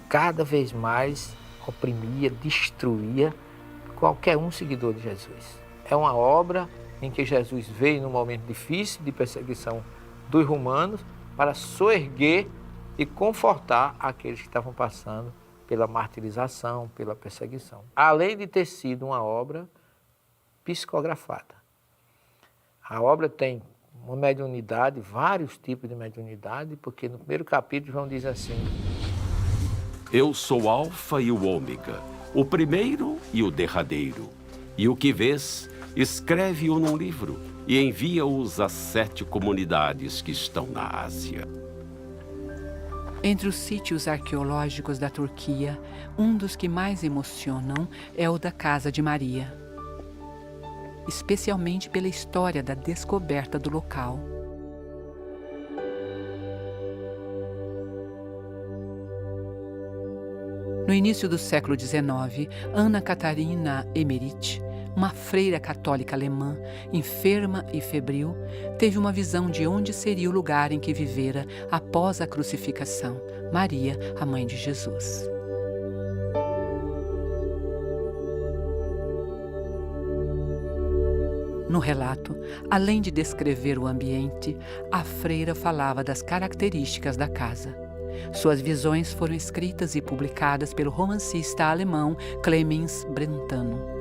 cada vez mais oprimia, destruía qualquer um seguidor de Jesus. É uma obra em que Jesus veio num momento difícil de perseguição dos romanos para soerguer e confortar aqueles que estavam passando pela martirização, pela perseguição. Além de ter sido uma obra psicografada. A obra tem uma mediunidade, vários tipos de mediunidade, porque no primeiro capítulo João diz assim: Eu sou o Alfa e o Ômega, o primeiro e o derradeiro. E o que vês, escreve-o num livro e envia-os às 7 comunidades que estão na Ásia. Entre os sítios arqueológicos da Turquia, um dos que mais emocionam é o da Casa de Maria, especialmente pela história da descoberta do local. No início do século XIX, Ana Catarina Emmerich, uma freira católica alemã, enferma e febril, teve uma visão de onde seria o lugar em que vivera após a crucificação, Maria, a mãe de Jesus. No relato, além de descrever o ambiente, a freira falava das características da casa. Suas visões foram escritas e publicadas pelo romancista alemão Clemens Brentano.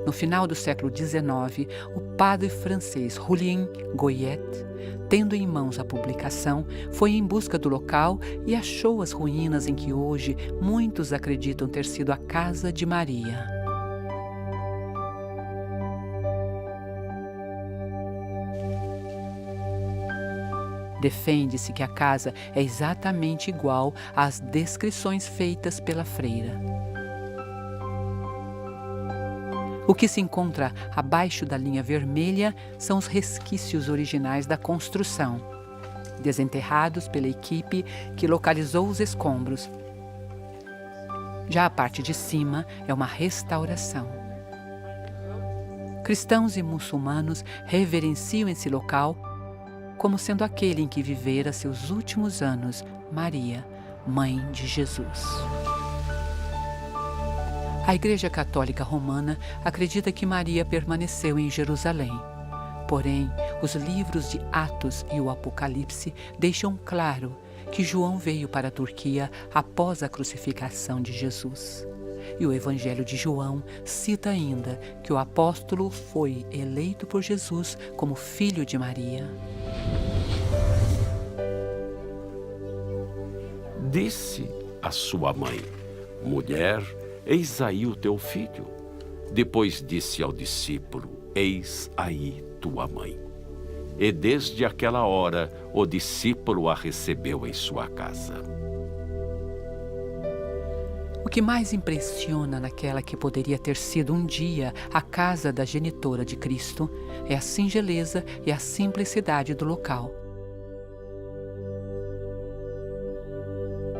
No final do século XIX, o padre francês Julien Goyet, tendo em mãos a publicação, foi em busca do local e achou as ruínas em que hoje muitos acreditam ter sido a Casa de Maria. Defende-se que a casa é exatamente igual às descrições feitas pela freira. O que se encontra abaixo da linha vermelha são os resquícios originais da construção, desenterrados pela equipe que localizou os escombros. Já a parte de cima é uma restauração. Cristãos e muçulmanos reverenciam esse local como sendo aquele em que vivera seus últimos anos Maria, mãe de Jesus. A Igreja Católica Romana acredita que Maria permaneceu em Jerusalém. Porém, os livros de Atos e o Apocalipse deixam claro que João veio para a Turquia após a crucificação de Jesus. E o Evangelho de João cita ainda que o apóstolo foi eleito por Jesus como filho de Maria. Disse a sua mãe: Mulher, eis aí o teu filho. Depois disse ao discípulo: Eis aí tua mãe. E desde aquela hora o discípulo a recebeu em sua casa. O que mais impressiona naquela que poderia ter sido um dia a casa da genitora de Cristo é a singeleza e a simplicidade do local.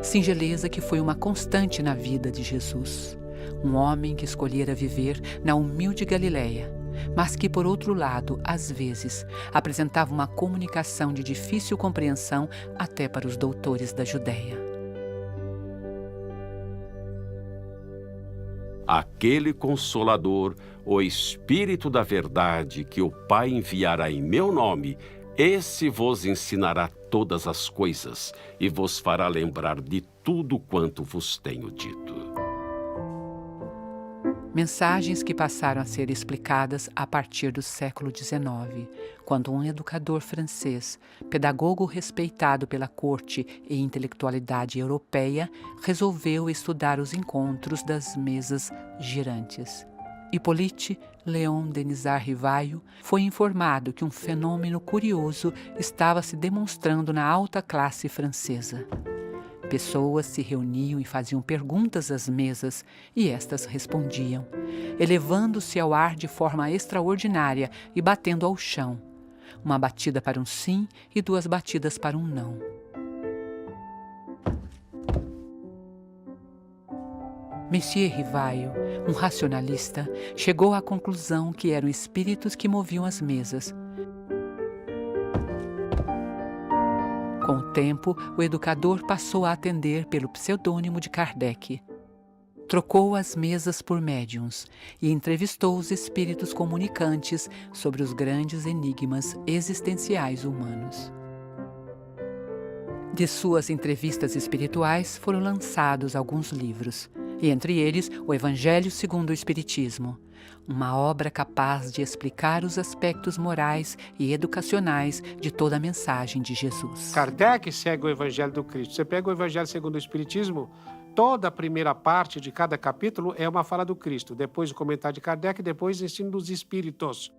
Singeleza que foi uma constante na vida de Jesus. Um homem que escolhera viver na humilde Galileia, mas que, por outro lado, às vezes, apresentava uma comunicação de difícil compreensão até para os doutores da Judéia. Aquele Consolador, o Espírito da Verdade, que o Pai enviará em meu nome, esse vos ensinará todas as coisas e vos fará lembrar de tudo quanto vos tenho dito. Mensagens que passaram a ser explicadas a partir do século XIX, quando um educador francês, pedagogo respeitado pela corte e intelectualidade europeia, resolveu estudar os encontros das mesas girantes. Hippolyte Léon Denisard Rivaio foi informado que um fenômeno curioso estava se demonstrando na alta classe francesa. Pessoas se reuniam e faziam perguntas às mesas, e estas respondiam, elevando-se ao ar de forma extraordinária e batendo ao chão. Uma batida para um sim e 2 batidas para um não. Monsieur Rivaio, um racionalista, chegou à conclusão que eram espíritos que moviam as mesas. Com o tempo, o educador passou a atender pelo pseudônimo de Kardec. Trocou as mesas por médiuns e entrevistou os espíritos comunicantes sobre os grandes enigmas existenciais humanos. De suas entrevistas espirituais foram lançados alguns livros, e entre eles o Evangelho segundo o Espiritismo, uma obra capaz de explicar os aspectos morais e educacionais de toda a mensagem de Jesus. Kardec segue o Evangelho do Cristo. Você pega o Evangelho segundo o Espiritismo, toda a primeira parte de cada capítulo é uma fala do Cristo, depois o comentário de Kardec, depois o ensino dos Espíritos.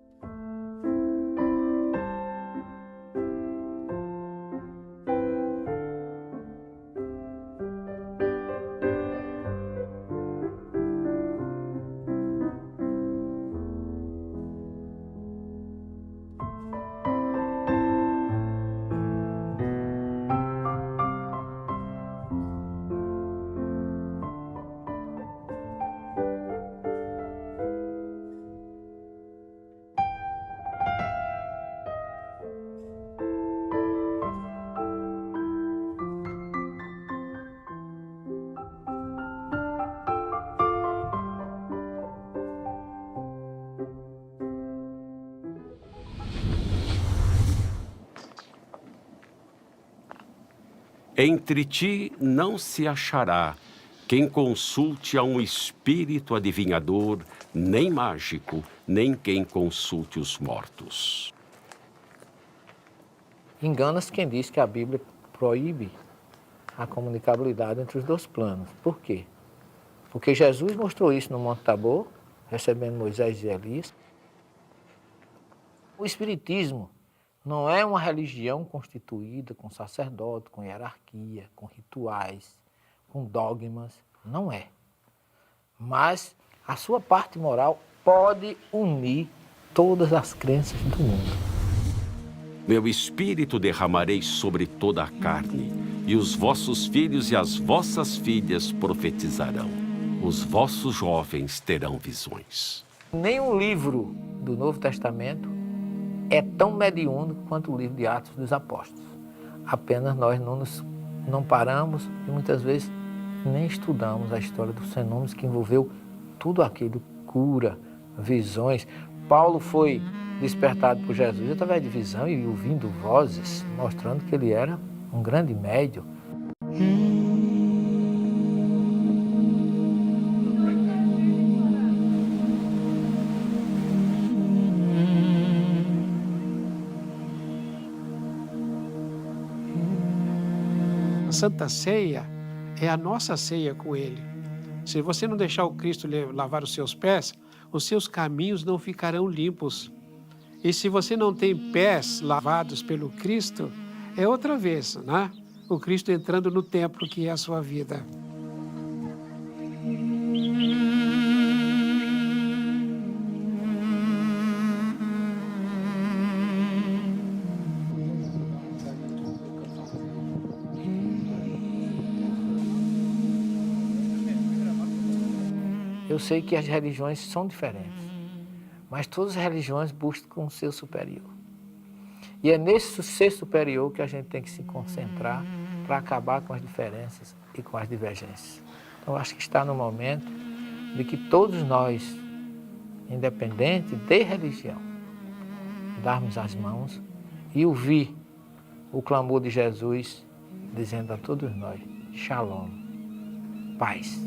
Entre ti não se achará quem consulte a um espírito adivinhador, nem mágico, nem quem consulte os mortos. Engana-se quem diz que a Bíblia proíbe a comunicabilidade entre os 2 planos. Por quê? Porque Jesus mostrou isso no Monte Tabor, recebendo Moisés e Elias. O Espiritismo não é uma religião constituída com sacerdote, com hierarquia, com rituais, com dogmas. Não é. Mas a sua parte moral pode unir todas as crenças do mundo. Meu espírito derramarei sobre toda a carne, e os vossos filhos e as vossas filhas profetizarão. Os vossos jovens terão visões. Nenhum livro do Novo Testamento é tão mediúnico quanto o livro de Atos dos Apóstolos. Apenas nós não paramos e muitas vezes nem estudamos a história dos fenômenos que envolveu tudo aquilo, cura, visões. Paulo foi despertado por Jesus através de visão e ouvindo vozes, mostrando que ele era um grande médium. A Santa Ceia é a nossa ceia com Ele. Se você não deixar o Cristo lavar os seus pés, os seus caminhos não ficarão limpos. E se você não tem pés lavados pelo Cristo, é outra vez, né? O Cristo entrando no templo que é a sua vida. Eu sei que as religiões são diferentes, Mas todas as religiões buscam um ser superior. E é nesse ser superior que a gente tem que se concentrar para acabar com as diferenças e com as divergências. Então, acho que está no momento de que todos nós, independente de religião, darmos as mãos e ouvir o clamor de Jesus, dizendo a todos nós, Shalom, paz.